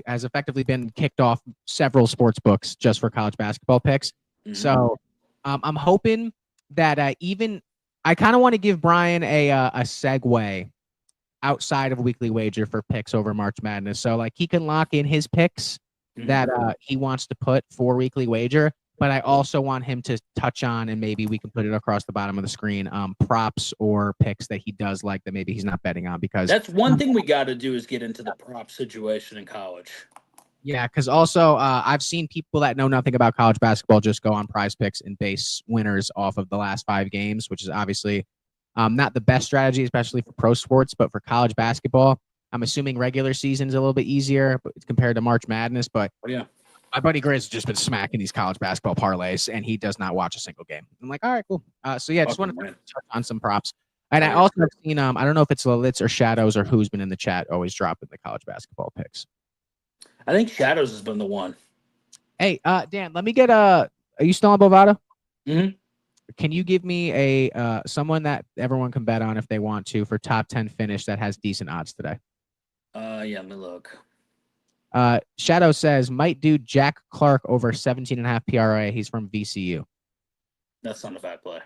has effectively been kicked off several sports books just for college basketball picks. Mm-hmm. So I'm hoping that I kind of want to give Brian a segue outside of weekly wager for picks over March Madness. So like he can lock in his picks that he wants to put for weekly wager, but I also want him to touch on, and maybe we can put it across the bottom of the screen, props or picks that he does like that maybe he's not betting on, because that's one thing we got to do is get into the prop situation in college. Yeah, because also I've seen people that know nothing about college basketball just go on Prize Picks and base winners off of the last 5 games, which is obviously not the best strategy, especially for pro sports, but for college basketball, I'm assuming regular season's a little bit easier compared to March Madness. But yeah, my buddy Grizz has just been smacking these college basketball parlays, and he does not watch a single game. I'm like, all right, cool. So yeah, just want to touch on some props. And I also have seen, I don't know if it's Lalitz or Shadows or who's been in the chat, always dropping the college basketball picks. I think Shadows has been the one. Hey, Dan, let me get are you still on Bovada? Mm-hmm. Can you give me a someone that everyone can bet on if they want to for top 10 finish that has decent odds today? Yeah, let me look. Shadow says might do Jack Clark over 17.5 PRA. He's from VCU. That's not a bad play.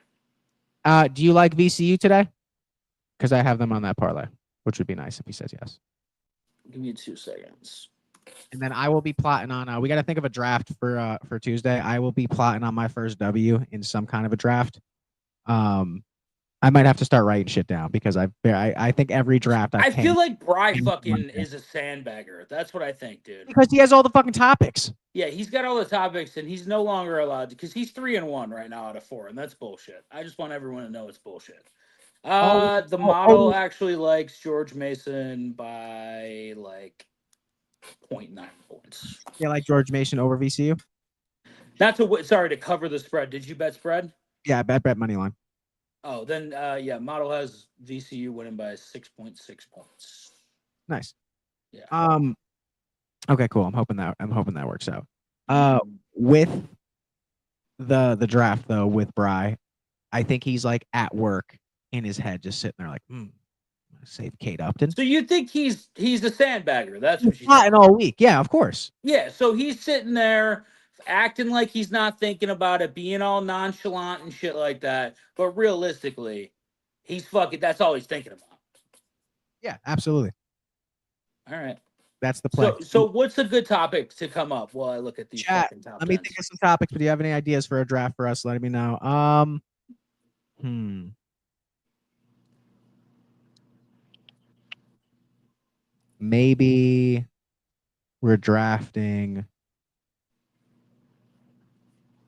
Do you like VCU today? Because I have them on that parlay, which would be nice if he says yes. Give me 2 seconds. And then I will be plotting on. We got to think of a draft for Tuesday. I will be plotting on my first W in some kind of a draft. I might have to start writing shit down because I think every draft I I've feel like Bry came fucking is a sandbagger. That's what I think, dude. because he has all the fucking topics. Yeah, he's got all the topics, and he's no longer allowed to because he's 3-1 right now out of 4, and that's bullshit. I just want everyone to know it's bullshit. The model actually likes George Mason by like 0.9 points. Yeah, like George Mason over VCU. Not to cover the spread. Did you bet spread? Yeah, I bet money line. Oh, then yeah, model has VCU winning by 6.6 points. Nice. Yeah. Okay, cool. I'm hoping that works out. With the draft though, with Bry, I think he's like at work in his head, just sitting there like, save Kate Upton. So you think he's a sandbagger? That's what you think. All week, yeah, of course. Yeah, so he's sitting there acting like he's not thinking about it, being all nonchalant and shit like that. But realistically, he's fucking. That's all he's thinking about. Yeah, absolutely. All right. That's the plan. So what's a good topic to come up while I look at these Chat, fucking top let me 10s? think of some topics, but do you have any ideas for a draft for us? Let me know. Maybe we're drafting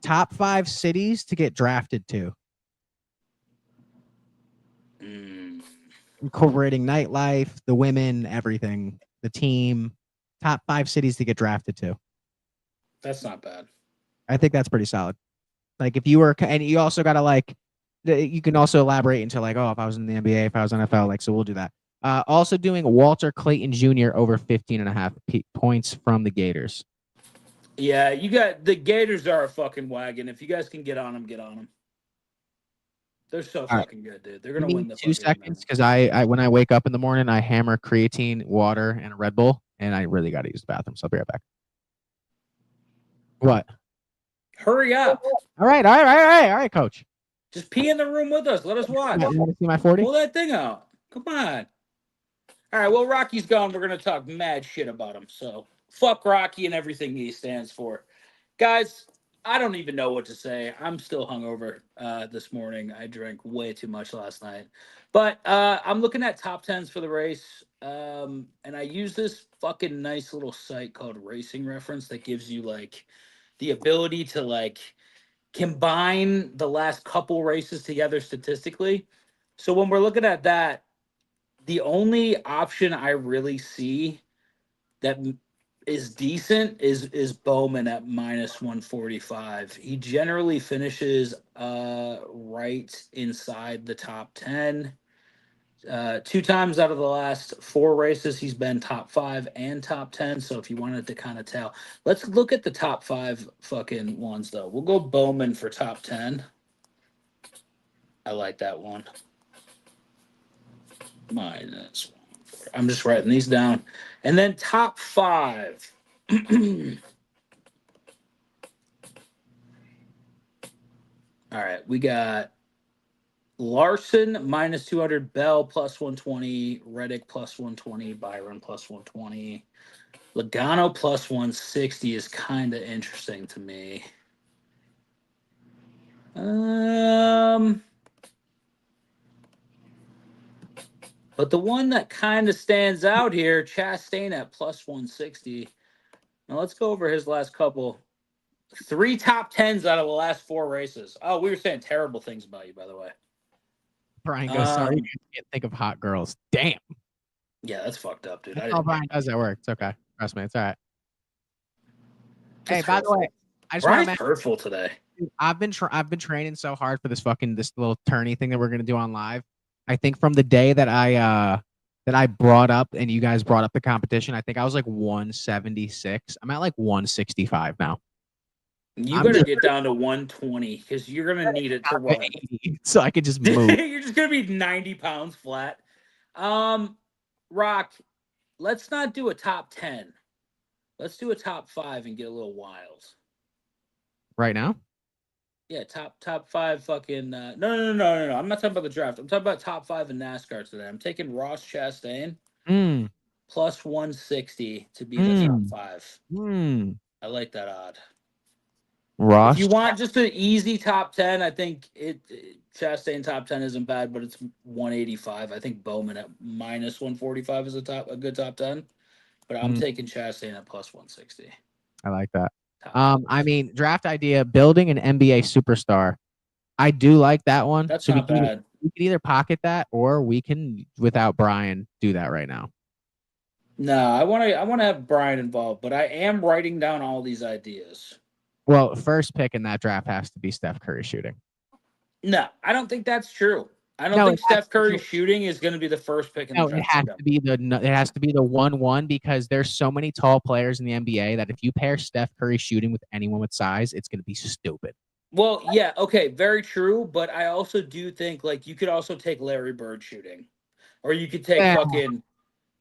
top 5 cities to get drafted to. Incorporating nightlife, the women, everything, the team. Top 5 cities to get drafted to. That's not bad. I think that's pretty solid. Like if you were, and you also got to like, you can also elaborate into like, oh, if I was in the NBA, if I was NFL, like, so we'll do that. Also doing Walter Clayton Jr. over 15.5 points from the Gators. Yeah, you got the Gators are a fucking wagon. If you guys can get on them, get on them. They're so fucking good, dude. They're gonna win the 2 seconds because I when I wake up in the morning, I hammer creatine, water, and a Red Bull, and I really got to use the bathroom. So I'll be right back. What? Hurry up! All right, coach. Just pee in the room with us. Let us watch. You want to see my 40? Pull that thing out. Come on. All right. Well, Rocky's gone. We're gonna talk mad shit about him. So fuck Rocky and everything he stands for, guys. I don't even know what to say. I'm still hungover this morning. I drank way too much last night. But I'm looking at top 10s for the race. And I use this fucking nice little site called Racing Reference that gives you like the ability to like combine the last couple races together statistically. So when we're looking at that, the only option I really see that is decent is Bowman at minus 145. He generally finishes right inside the top 10. 2 times out of the last 4 races, he's been top 5 and top 10. So if you wanted to kind of tell, let's look at the top 5 fucking ones though. We'll go Bowman for top 10. I like that one. Minus 1. I'm just writing these down. And then top 5. All right, we got Larson minus 200, Bell plus 120, Reddick plus 120, Byron plus 120. Logano plus 160 is kind of interesting to me. But the one that kind of stands out here, Chastain at plus 160. Now let's go over his last couple. 3 top 10s out of the last 4 races. Oh, we were saying terrible things about you, by the way. Brian goes, sorry, you can't think of hot girls. Damn. Yeah, that's fucked up, dude. That's all Brian does at work. It's okay. Trust me, it's all right. Hey, It's by hurtful. the way, I just Brian's want to hurtful today. I've been training so hard for this little tourney thing that we're gonna do on live. I think from the day that I brought up and you guys brought up the competition, I think I was like 176. I'm at like 165 now. You better get down to 120 because you're gonna need it to run. So I could just move. You're just gonna be 90 pounds flat. Rock, let's not do a top 10. Let's do a top 5 and get a little wild. Right now? Yeah, top 5 fucking no. I'm not talking about the draft. I'm talking about top 5 in NASCAR today. I'm taking Ross Chastain plus 160 to be the top 5. I like that odd. Ross. If you want just an easy top 10, I think Chastain top 10 isn't bad, but it's 185. I think Bowman at minus 145 is a good top 10. But I'm taking Chastain at plus 160. I like that. Top 10. I mean, draft idea, building an NBA superstar. I do like that one. That's so not bad. We can either pocket that or we can, without Brian, do that right now. No, I want to have Brian involved, but I am writing down all these ideas. Well, first pick in that draft has to be Steph Curry shooting. No, I don't think that's true. I don't think Steph Curry shooting is going to be the first pick in the draft. It has to be the 1-1 because there's so many tall players in the NBA that if you pair Steph Curry shooting with anyone with size, it's going to be stupid. Well, yeah, okay, very true, but I also do think like you could also take Larry Bird shooting, or you could take fucking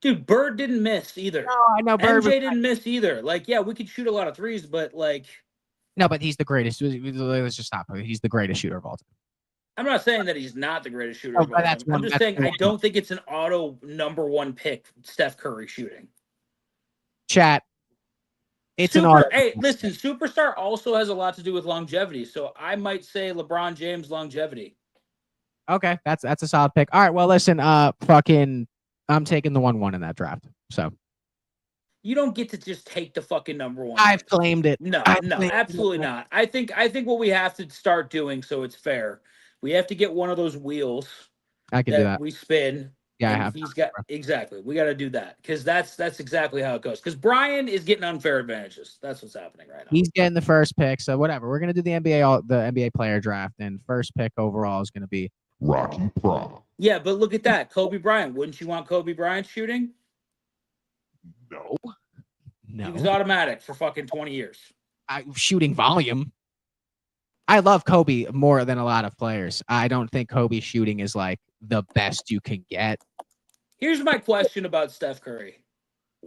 dude. Bird didn't miss either. No, I know Bird MJ didn't miss either. Like, yeah, we could shoot a lot of threes, but like, no, but he's the greatest. Let's just stop. He's the greatest shooter of all time. I'm not saying that he's not the greatest shooter of all time. I'm just saying I don't think it's an auto number one pick, Steph Curry shooting. Chat. It's an auto. Hey, listen, superstar also has a lot to do with longevity. So I might say LeBron James longevity. Okay, that's a solid pick. All right, well, listen, I'm taking the 1-1 in that draft. So you don't get to just take the fucking number one. I've claimed it. No, absolutely not. I think what we have to start doing so it's fair. We have to get one of those wheels. I can do that. We spin. Yeah, I have. Exactly. We got to do that because that's exactly how it goes. Because Brian is getting unfair advantages. That's what's happening right now. He's getting the first pick, so whatever. We're gonna do the NBA player draft, and first pick overall is gonna be Rocky Prom. Yeah, but look at that, Kobe Bryant. Wouldn't you want Kobe Bryant shooting? No. He was automatic for fucking 20 years. Shooting volume. I love Kobe more than a lot of players. I don't think Kobe shooting is like the best you can get. Here's my question about Steph Curry.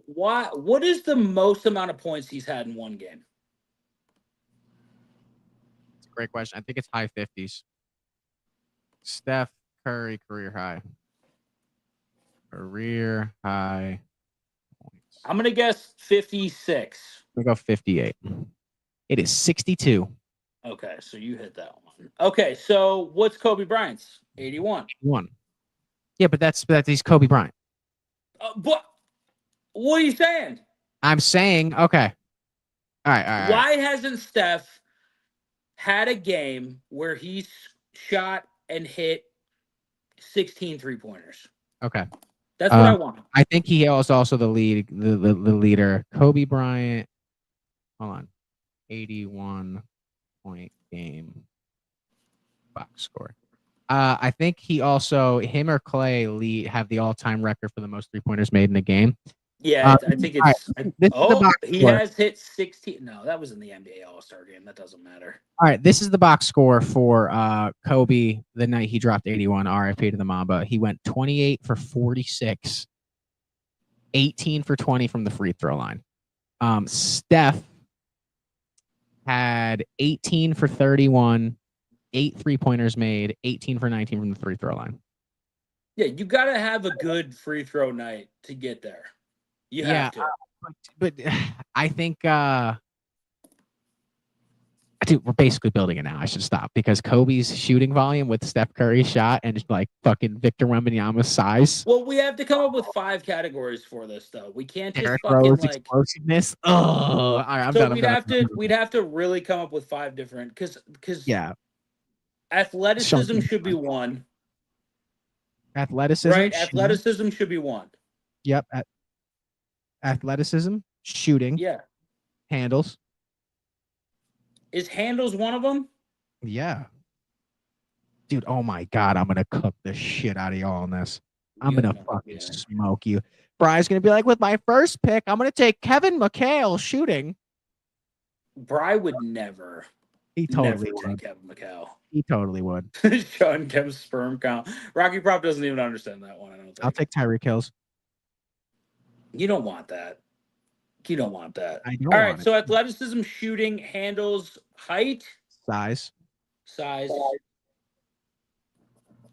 What is the most amount of points he's had in one game? It's a great question. I think it's high 50s. Steph Curry career high. Career high points. I'm going to guess 56. I'm going to go 58. It is 62. Okay, so you hit that one. Okay, so what's Kobe Bryant's? 81. 81. Yeah, but that's he's Kobe Bryant. What are you saying? I'm saying, okay. All right. Why hasn't Steph had a game where he's shot and hit 16 3-pointers? Okay. That's what I want. I think he was also the leader. Kobe Bryant. Hold on. 81 point game box score. I think he also, him or Clay have the all-time record for the most 3-pointers made in a game. Yeah, I think it's. He has hit 16. No, that was in the NBA All-Star game. That doesn't matter. All right, this is the box score for Kobe the night he dropped 81. RIP to the Mamba. He went 28 for 46, 18 for 20 from the free throw line. Steph had 18 for 31, 8 3-pointers made, 18 for 19 from the free throw line. Yeah, you got to have a good free throw night to get there. You have to. But I think, dude, we're basically building it now. I should stop because Kobe's shooting volume with Steph Curry's shot and just like fucking Victor Wembanyama's size. Well, we have to come up with 5 categories for this, though. We can't just Derrick fucking Rose, like explosiveness. Oh, all right, I'm done. We'd have to really come up with 5 different because yeah, athleticism should be one. Athleticism, right? Athleticism should be one. Yep. Athleticism, shooting. Yeah. Handles. Is handles one of them? Yeah. Dude, oh my God, I'm going to cook the shit out of y'all on this. I'm going to fucking smoke you. Bry's going to be like, with my first pick, I'm going to take Kevin McHale shooting. Bry would never. He totally would. Take Kevin McHale. He totally would. Sean Kemp's sperm count. Rocky Prop doesn't even understand that one. I don't think. I'll take Tyreek Hills. You don't want that. You don't want that. I don't. All right. So athleticism, shooting, handles, height, size. And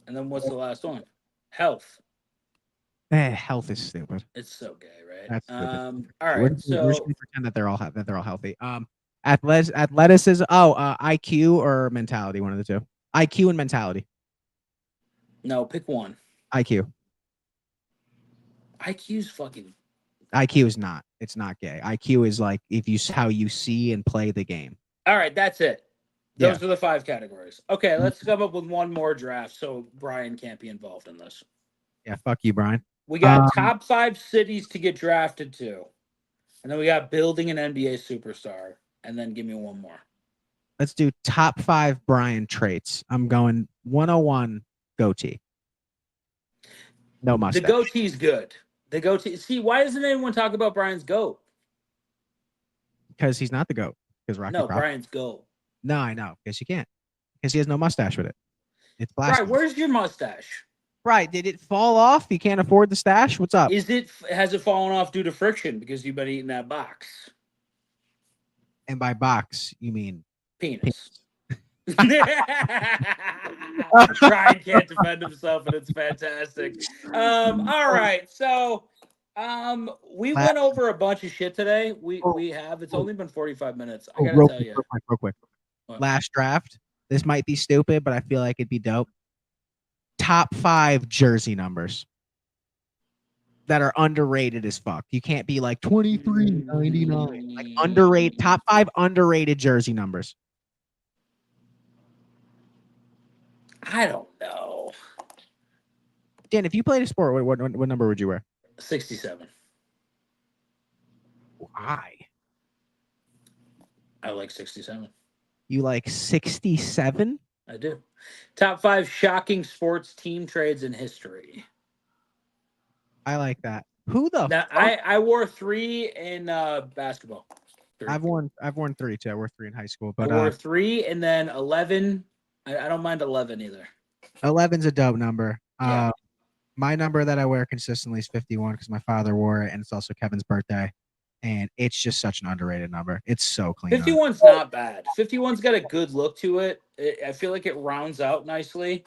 then what's the last one? Health. Health is stupid. It's so gay, right? That's stupid. All right. We're just gonna pretend that they're all healthy. Athleticism. Oh, IQ or mentality. One of the two. IQ and mentality. No, pick one. IQ. IQ's fucking. IQ is not. It's not gay. IQ is like how you see and play the game. All right, that's it. Those Yeah. are the 5 categories. Okay, let's come up with one more draft so Brian can't be involved in this. Yeah. Fuck you, Brian. We got top 5 cities to get drafted to. And then we got building an NBA superstar. And then give me one more. Let's do top 5 Brian traits. I'm going 101 goatee. No mustache. The goatee's good. The goatee. See, why doesn't anyone talk about Brian's goat? Because he's not the goat. Because Rocky. No, Brian's goat. No, I know. Because you can't. Because he has no mustache with it. It's blasphemous. Right, where's your mustache? Right. Did it fall off? You can't afford the stash? What's up? Has it fallen off due to friction because you've been eating that box? And by box, you mean penis. Brian can't defend himself, and it's fantastic. All right, so we went over a bunch of shit today. We have. It's only been 45 minutes. I gotta tell you, real quick. What? Last draft. This might be stupid, but I feel like it'd be dope. Top 5 jersey numbers that are underrated as fuck. You can't be like 23.99. Like underrated. Top 5 underrated jersey numbers. I don't know. Dan, if you played a sport, what number would you wear? 67. Why? I like 67. You like 67? I do. Top 5 shocking sports team trades in history. I like that. Who the now, fuck? I wore 3 in basketball. 3. I've worn 3 too. I wore 3 in high school, but I wore 3 and then 11. I don't mind 11 either. 11's a dope number. Yeah. My number that I wear consistently is 51 because my father wore it, and it's also Kevin's birthday. And it's just such an underrated number. It's so clean. 51's not bad. 51's got a good look to it. I feel like it rounds out nicely.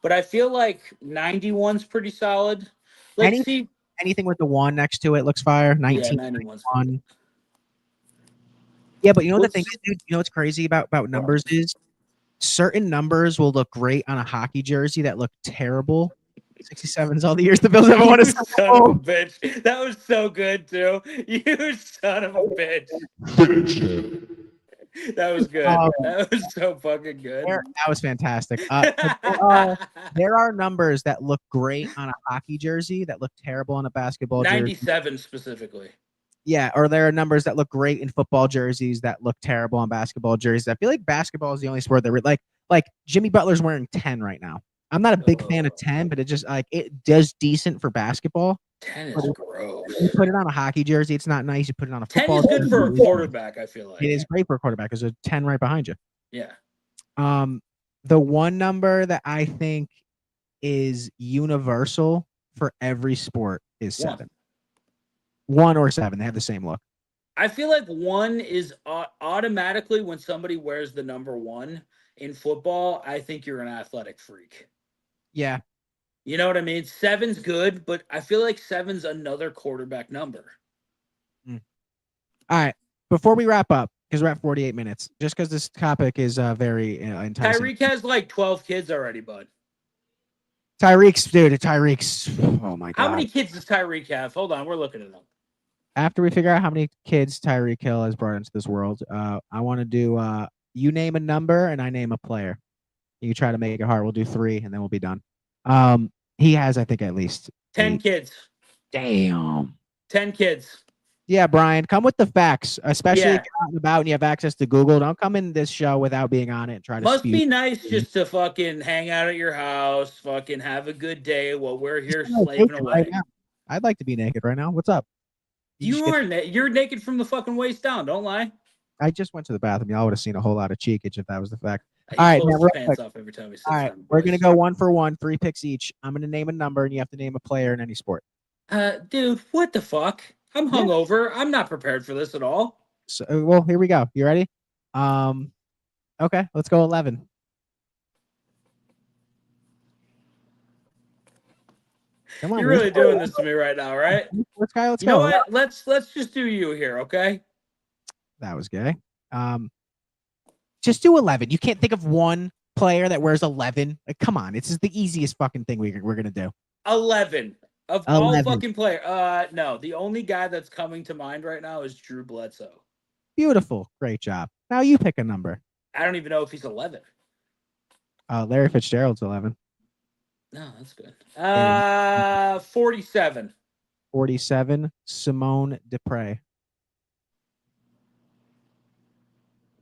But I feel like 91's pretty solid. Let's see. Anything with the 1 next to it looks fire. 1991. Yeah, but you know the thing is, dude, you know what's crazy about numbers is certain numbers will look great on a hockey jersey that look terrible. 67's all the years the Bills ever won a Super Bowl. Son of a bitch. That was so good too. You son of a bitch. That was good. That was so fucking good. That was fantastic. There are numbers that look great on a hockey jersey that look terrible on a basketball 97 jersey. specifically. Yeah, or there are numbers that look great in football jerseys that look terrible on basketball jerseys. I feel like basketball is the only sport that like Jimmy Butler's wearing 10 right now. I'm not a big fan of 10, but it just like it does decent for basketball. 10 is gross. You put it on a hockey jersey, it's not nice. You put it on a football 10 is good for a quarterback, I feel like. It is great for a quarterback. There's a 10 right behind you. Yeah. The one number that I think is universal for every sport is 7. 1 or 7. They have the same look. I feel like 1 is automatically when somebody wears the number 1 in football, I think you're an athletic freak. Yeah. You know what I mean? 7's good, but I feel like 7's another quarterback number. All right. Before we wrap up, because we're at 48 minutes, just because this topic is very enticing. Tyreek has like 12 kids already, bud. Tyreek's, oh my God. How many kids does Tyreek have? Hold on, we're looking at them. After we figure out how many kids Tyreek Hill has brought into this world, I want to do, you name a number and I name a player. You try to make it hard. We'll do 3 and then we'll be done. He has, I think, at least 10 8. kids. Damn. 10 kids. Yeah, Brian, come with the facts, especially if Yeah. you're out and about and you have access to Google. Don't come in this show without being on it and try to Must spew. be nice just to fucking hang out at your house, fucking have a good day while we're here slaving away. Right now. I'd like to be naked right now. What's up? You're naked from the fucking waist down. Don't lie. I just went to the bathroom. Y'all would have seen a whole lot of cheekage if that was the fact. He All right, pulls now, his real pants quick. off every time he sits All right, down, we're boys. gonna go 1 for 1, 3 picks each. I'm gonna name a number and you have to name a player in any sport. Dude, what the fuck? I'm hungover. I'm not prepared for this at all. So, well, here we go. You ready? Okay, let's go 11. Come on, You're really doing this to me right now, right? Let's go. You know what? Let's just do you here, okay? That was gay. Just do 11. You can't think of one player that wears 11. Like, come on, it's just the easiest fucking thing we're gonna do. 11 of 11. all fucking player. No, the only guy that's coming to mind right now is Drew Bledsoe. Beautiful, great job. Now you pick a number. I don't even know if he's 11. Larry Fitzgerald's 11. No, that's good. 47. 47. Simone Dupre.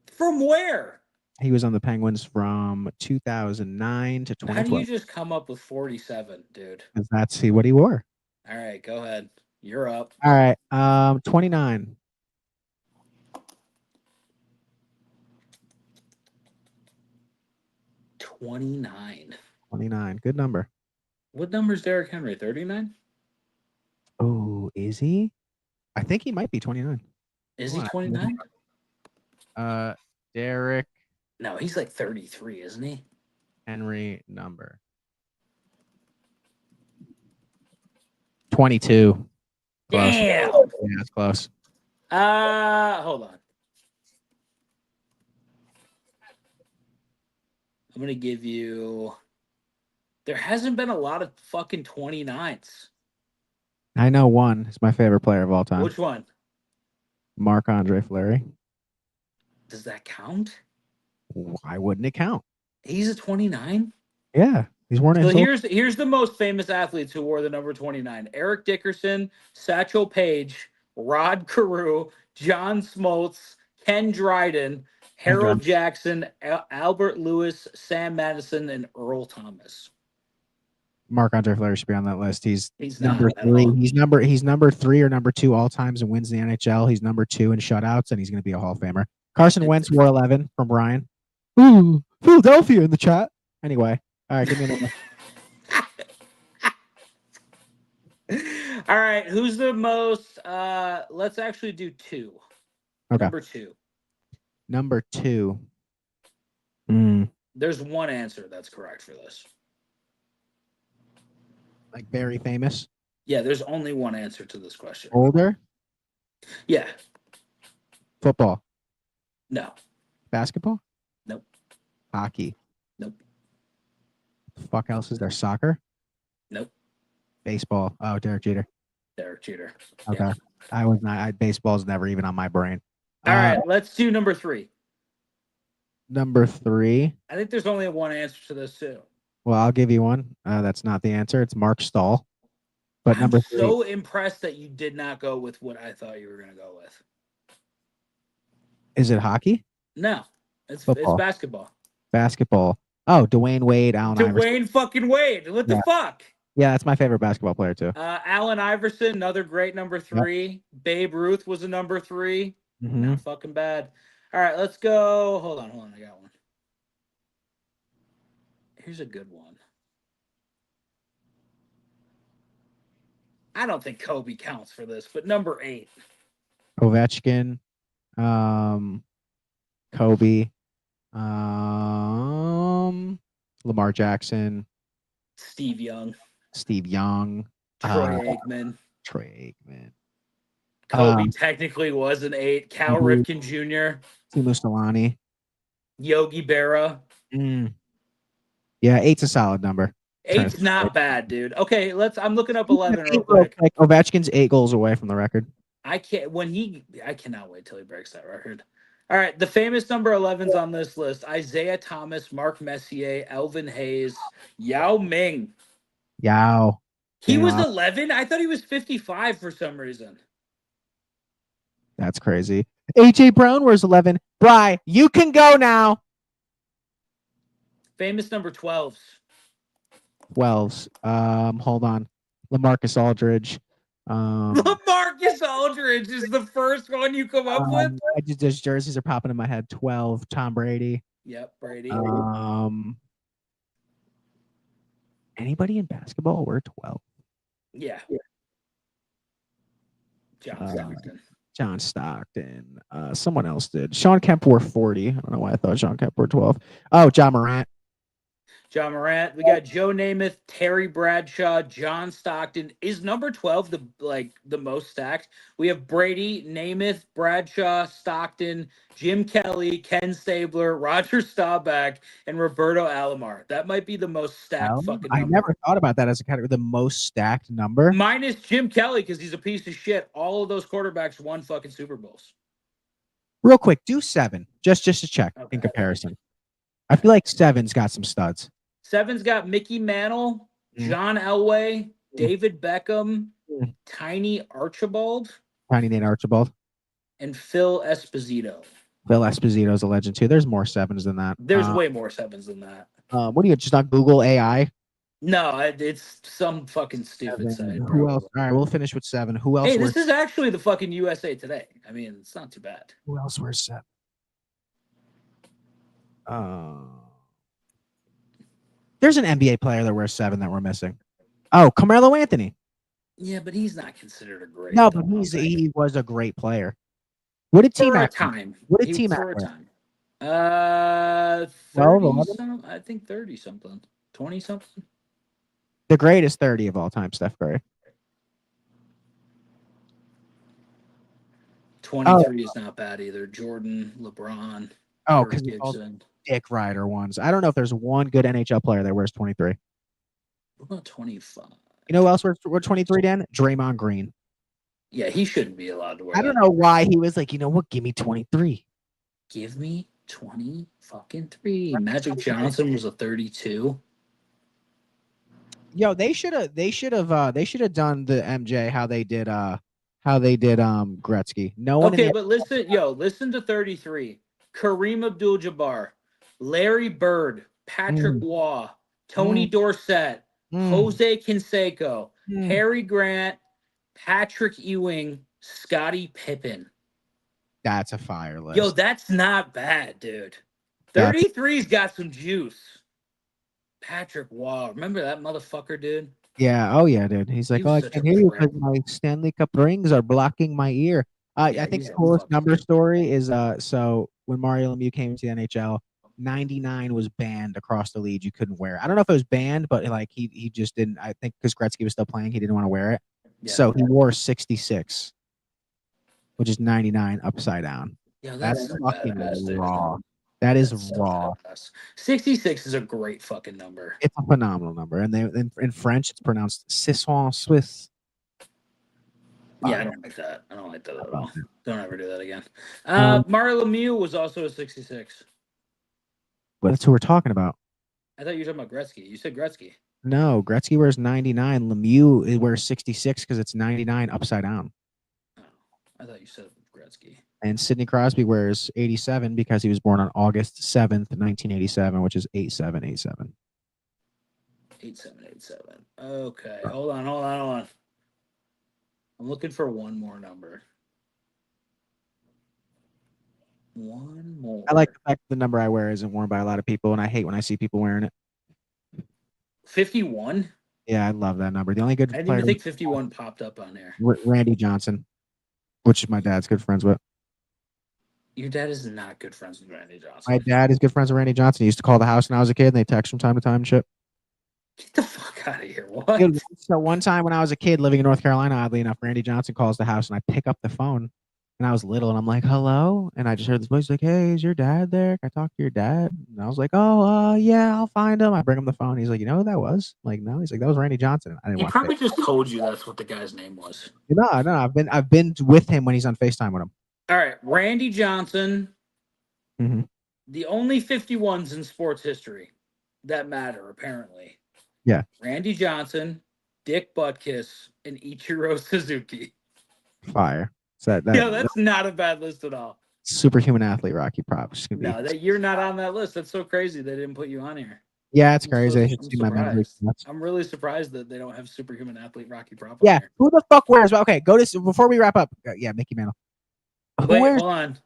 From where? He was on the Penguins from 2009 to 2012. How do you just come up with 47, dude? Because that's what he wore. All right, go ahead. You're up. All right. 29. 29. 29. Good number. What number is Derrick Henry? 39? Oh, is he? I think he might be 29. Is he 29? Derrick No, he's like 33, isn't he? Henry number 22. Close. Damn. Yeah, that's close. Hold on. I'm gonna give you. There hasn't been a lot of fucking 29s. I know one. He's my favorite player of all time. Which one? Marc-Andre Fleury. Does that count? Why wouldn't it count? He's a 29. Yeah, he's worn it. So here's the most famous athletes who wore the number 29: Eric Dickerson, Satchel Paige, Rod Carew, John Smoltz, Ken Dryden, Harold Jackson, Albert Lewis, Sam Madison, and Earl Thomas. Marc-Andre Fleury should be on that list. He's number not 3. He's number 3 or number 2 all times and wins the NHL. He's number 2 in shutouts, and he's going to be a Hall of Famer. Carson Wentz wore 11 from Brian. Ooh, Philadelphia in the chat. Anyway, all right, give me another. All right, who's the most? Let's actually do 2. Okay. Number 2. There's one answer that's correct for this. Like very famous? Yeah, there's only one answer to this question. Older? Yeah. Football? No. Basketball? Nope. Hockey? Nope. The fuck else is there? Soccer? Nope. Baseball? Oh, Derek Jeter. Derek Jeter. Okay. Yeah. I was not. Baseball's never even on my brain. All right, let's do number 3. Number 3. I think there's only one answer to this too. Well, I'll give you one. That's not the answer. It's Mark Stahl. But I'm so impressed that you did not go with what I thought you were going to go with. Is it hockey? No, it's basketball. Basketball. Oh, Dwayne Wade, Allen Iverson. Dwayne fucking Wade. What the fuck? Yeah, that's my favorite basketball player too. Allen Iverson, another great number 3. Yep. Babe Ruth was a number 3. Mm-hmm. Not fucking bad. All right, let's go. Hold on. I got one. Here's a good one. I don't think Kobe counts for this, but number 8. Ovechkin, Kobe, Lamar Jackson, Steve Young, Troy Aikman. Kobe technically was an 8. Cal Ripken Jr. Timo Solani, Yogi Berra. Yeah, 8's a solid number. 8's not bad, dude. Okay, I'm looking up 11 real quick. Ovechkin's 8 goals away from the record. I cannot wait till he breaks that record. All right, the famous number 11s on this list: Isaiah Thomas, Mark Messier, Elvin Hayes, Yao Ming. Yao. He was 11? I thought he was 55 for some reason. That's crazy. AJ Brown wears 11. Bri, you can go now. Famous number 12s. 12s. Hold on. LaMarcus Aldridge. LaMarcus Aldridge is the first one you come up with? Those jerseys are popping in my head. 12. Tom Brady. Yep, Brady. Anybody in basketball wear 12? Yeah. John Stockton. Someone else did. Sean Kemp wore 40. I don't know why I thought Sean Kemp wore 12. Oh, John Morant. John Morant. We got Joe Namath, Terry Bradshaw, John Stockton. Is number 12 the most stacked? We have Brady, Namath, Bradshaw, Stockton, Jim Kelly, Ken Stabler, Roger Staubach, and Roberto Alomar. That might be the most stacked fucking I number. never thought about that as a category. The most stacked number. Minus Jim Kelly because he's a piece of shit. All of those quarterbacks won fucking Super Bowls. Real quick, do 7 just to check Okay. in comparison. I feel like 7's got some studs. 7's got Mickey Mantle, John Elway, David Beckham, Tiny Archibald, Tiny Nate Archibald, and Phil Esposito. Phil Esposito is a legend too. There's more 7s than that. There's way more 7s than that. What do you just not Google AI? No, it's some fucking stupid site. Who else? All right, we'll finish with 7. Who else? Hey, this is actually the fucking USA Today. I mean, it's not too bad. Who else wears 7? There's an NBA player that wears 7 that we're missing. Oh, Carmelo Anthony. Yeah, but he's not considered a great. No, but he was a great player. What did Team Mac? What did Team Mac for a wear? time? 12, 30 I think 30 something. 20 something. The greatest 30 of all time, Steph Curry. 23 is not bad either. Jordan, LeBron. Oh, because Dick Rider ones. I don't know if there's one good NHL player that wears 23. What about 25? You know who else wears 23, Dan? Draymond Green. Yeah, he shouldn't be allowed to wear I don't know why he was like, you know what? Give me 23. Give me 20 fucking 3. Magic Johnson was a 32. Yo, they should have done the MJ how they did Gretzky. No one. Okay, but listen to 33. Kareem Abdul-Jabbar, Larry Bird, Patrick Waugh, Tony Dorsett, Jose Canseco, Harry Grant, Patrick Ewing, Scottie Pippen. That's a fire list. Yo, that's not bad, dude. 33's got some juice. Patrick Waugh. Remember that motherfucker, dude? Yeah. Oh, yeah, dude. He's like, I can't hear you because my Stanley Cup rings are blocking my ear. I think the coolest number story is so when Mario Lemieux came to the NHL, 99 was banned across the league. You couldn't wear it. I don't know if it was banned, but like he just didn't. I think because Gretzky was still playing, he didn't want to wear it. Yeah. So he wore 66, which is 99 upside down. Yeah, that's fucking raw. That is raw. 66 is a great fucking number. It's a phenomenal number, and in French it's pronounced 666. Yeah, I don't like that. I don't like that at all. Don't ever do that again. Mario Lemieux was also a 66. But that's who we're talking about. I thought you were talking about Gretzky. You said Gretzky. No, Gretzky wears 99. Lemieux wears 66 because it's 99 upside down. Oh, I thought you said Gretzky. And Sidney Crosby wears 87 because he was born on August 7th, 1987, which is 8787. 8787. Okay, hold on. I'm looking for one more number. One more. I like the fact the number I wear isn't worn by a lot of people, and I hate when I see people wearing it. 51? Yeah, I love that number. The only good I didn't even think 51 popped up on there. Randy Johnson, which my dad's good friends with. Your dad is not good friends with Randy Johnson. My dad is good friends with Randy Johnson. He used to call the house when I was a kid, and they text from time to time and shit. Get the fuck out of here. What? Dude, so one time when I was a kid living in North Carolina, oddly enough, Randy Johnson calls the house, and I pick up the phone, and I was little, and I'm like, hello? And I just heard this voice like, hey, is your dad there? Can I talk to your dad? And I was like, yeah, I'll find him. I bring him the phone. He's like, you know who that was? I'm like, no. He's like, that was Randy Johnson. I didn't He probably just told you that's what the guy's name was. No, I've been with him when he's on FaceTime with him. All right, Randy Johnson. Mm-hmm. The only 51s in sports history that matter, apparently. Yeah. Randy Johnson, Dick Butkus, and Ichiro Suzuki. Fire. So that's not a bad list at all. Superhuman athlete, Rocky Prop. No, you're not on that list. That's so crazy they didn't put you on here. Yeah, it's crazy. I'm really surprised that they don't have superhuman athlete Rocky Prop. Yeah, who the fuck wears? Okay, go to before we wrap up. Yeah, Mickey Mantle. Wait, hold on.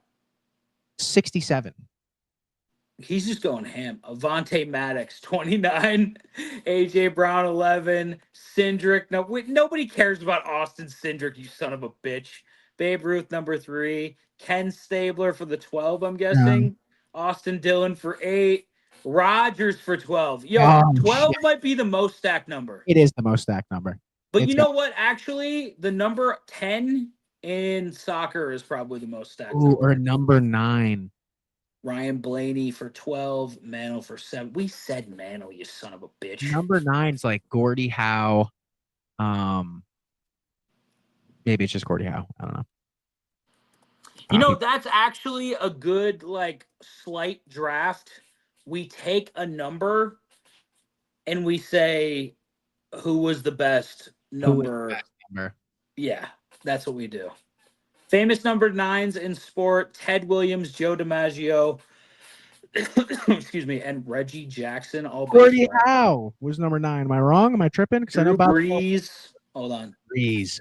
67. He's just going ham. Avante Maddox, 29. AJ Brown, 11. Cindric. No, nobody cares about Austin Cindric, you son of a bitch. Babe Ruth, number 3. Ken Stabler for the 12, I'm guessing. Austin Dillon for 8. Rodgers for 12. Yo, Oh, 12 shit. might be the most stacked number. It is the most stacked number. But It's you know what? Actually, the number 10 in soccer is probably the most stacked number. Or number 9. Ryan Blaney for 12, Mano for 7. We said Mano, you son of a bitch. Number 9's like Gordie Howe. Maybe it's just Gordie Howe. I don't know. You know, that's actually a good, like, slight draft. We take a number and we say who was the best number. Yeah, that's what we do. Famous number 9s in sport: Ted Williams, Joe DiMaggio, excuse me, and Reggie Jackson. All Gordie Howe was number 9. Am I wrong? Am I tripping? Because I know Drew about Brees. Hold on. Brees.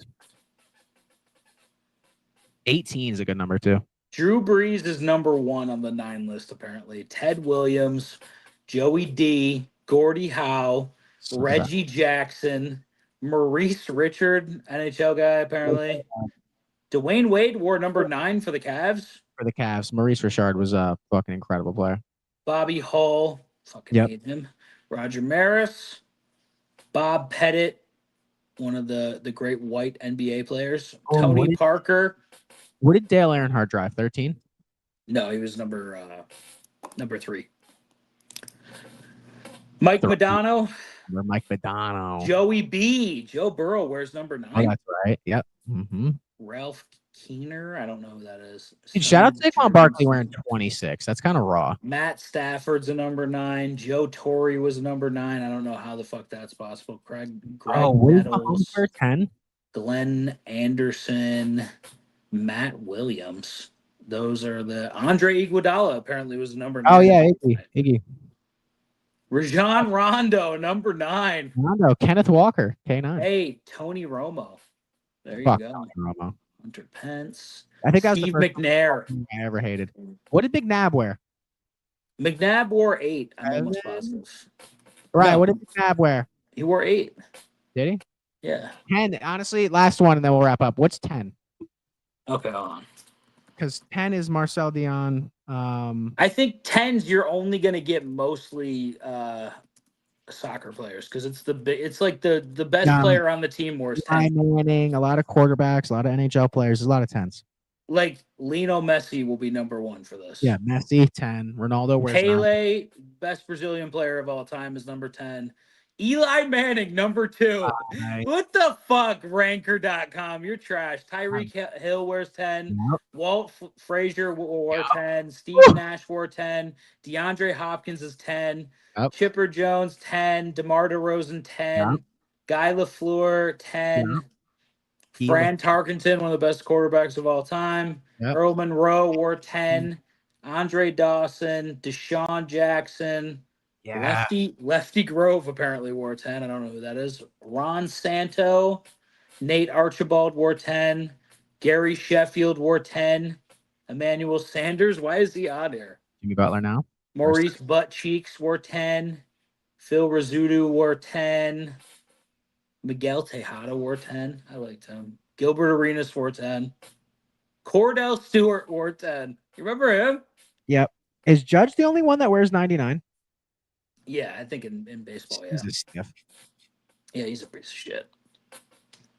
18 is a good number too. Drew Brees is number 1 on the 9 list, apparently. Ted Williams, Joey D, Gordie Howe, Reggie Jackson, Maurice Richard, NHL guy, apparently. Dwayne Wade wore number 9 for the Cavs. For the Cavs. Maurice Richard was a fucking incredible player. Bobby Hull, fucking hate him. Roger Maris, Bob Pettit, one of the great white NBA players. Tony Parker. What did Dale Earnhardt drive? 13? No, he was number 3. Mike Madonna. Mike Madonna. Joey B. Joe Burrow wears number 9. Oh, that's right. Yep. Mm-hmm. Ralph Keener. I don't know who that is. Dude, shout out to Saquon Barkley wearing 26. That's kind of raw. Matt Stafford's a number 9. Joe Torre was a number 9. I don't know how the fuck that's possible. Greg Nettles, 10? Glenn Anderson, Matt Williams. Those are the Andre Iguodala apparently was number 9. Oh yeah, Iggy. Rajon Rondo, number 9. Rondo, Kenneth Walker, K9. Hey, Tony Romo. There you go. Tony Romo. Hunter Pence. I think Steve McNair. I ever hated. What did McNabb wear? McNabb wore 8. I'm almost positive. Right. No. What did McNabb wear? He wore 8. Did he? Yeah. 10. Honestly, last one, and then we'll wrap up. What's 10? Okay, hold on. Because 10 is Marcel Dion. I think 10s you're only gonna get mostly soccer players because it's like the best player on the team wears 10. Manning, a lot of quarterbacks, a lot of NHL players, a lot of 10s. Like Lionel Messi will be number 1 for this. Yeah, Messi 10. Ronaldo wears Pele, 9. Best Brazilian player of all time, is number 10. Eli Manning, number 2. What the fuck, ranker.com? You're trash. Tyreek Hill wears 10. Yep. Walt Frazier wore 10. Steve Nash wore 10. DeAndre Hopkins is 10. Yep. Chipper Jones, 10. DeMar DeRozan, 10. Yep. Guy LaFleur, 10. Yep. Fran Tarkenton, one of the best quarterbacks of all time. Yep. Earl Monroe wore 10. Andre Dawson, Deshaun Jackson. Yeah. Lefty Grove apparently wore 10. I don't know who that is. Ron Santo, Nate Archibald wore 10. Gary Sheffield wore 10. Emmanuel Sanders, why is he on here? Jimmy Butler now. Maurice Butt Cheeks wore 10. Phil Rizzuto wore 10. Miguel Tejada wore 10. I liked him. Gilbert Arenas wore 10. Cordell Stewart wore 10. You remember him? Yep. Is Judge the only one that wears 99? Yeah, I think in baseball, yeah. He's a stiff. Yeah, he's a piece of shit.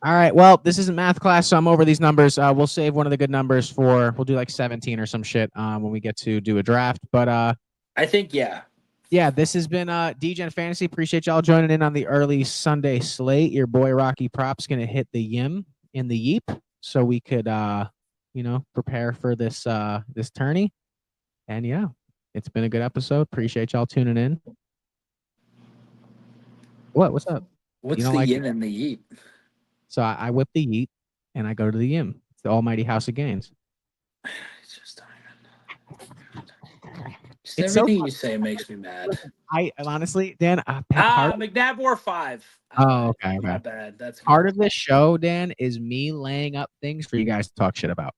All right, well, this isn't math class, so I'm over these numbers. We'll save one of the good numbers we'll do like 17 or some shit when we get to do a draft. But I think, yeah. Yeah, this has been Degen Fantasy. Appreciate y'all joining in on the early Sunday slate. Your boy Rocky Prop's going to hit the yim in the yeep so we could, prepare for this tourney. And yeah, it's been a good episode. Appreciate y'all tuning in. What's up? What's the yin and the yeet? So I whip the yeet and I go to the yim. It's the almighty house of gains. It's just everything you say makes me mad. I honestly, Dan. McNabb wore 5. Okay. Not bad. That's part of this show, Dan, is me laying up things for you guys to talk shit about.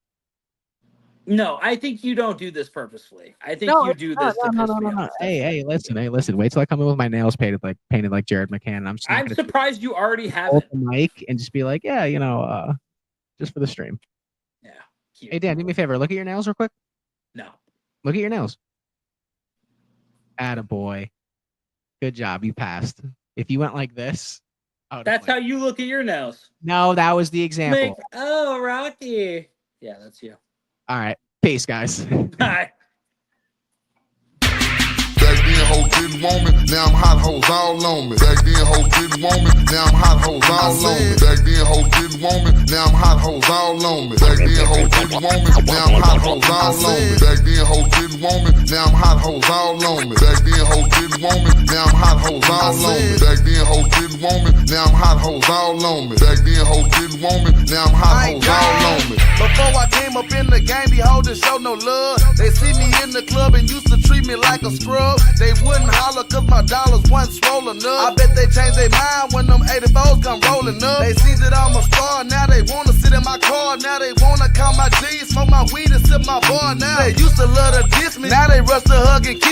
No, I think you don't do this purposefully. I think you do this to piss me off. Hey, listen. Wait till I come in with my nails painted like Jared McCann. I'm surprised you already have the mic and just be like, yeah, just for the stream. Yeah. Cute. Hey, Dan, do me a favor. Look at your nails real quick. No. Look at your nails. Attaboy. Good job. You passed. If you went like this, That's how you look at your nails. No, that was the example. Oh, Rocky. Yeah, that's you. All right. Peace, guys. Bye. Back then, hoes didn't want me. Now I'm hot hoes all on me. Back then, hoes didn't want me. Now I'm hot hoes all on me. Back then, hoes didn't want me. Now I'm hot hoes all on me. Back then, hoes didn't want me. Now I'm hot hoes all on me. Back then, hoes didn't want me. Now I'm hot hoes all on me. Back then, hoes didn't want me. Now I'm hot hoes all on me. Back then, hoes didn't want me. Now I'm hot hoes all on me. Back then, hoes didn't want me. Now I'm hot hoes all on me. Before I came up in the game, these hoes didn't show no love. They see me in the club and used to treat me like a scrub. They wouldn't holler cause my dollars wasn't swollen up. I bet they changed their mind when them 84s come rolling up. They see that I'm a star, now they wanna sit in my car. Now they wanna count my G's, smoke my weed and sip my bar. Now they used to love to diss me, now they rush to hug and kiss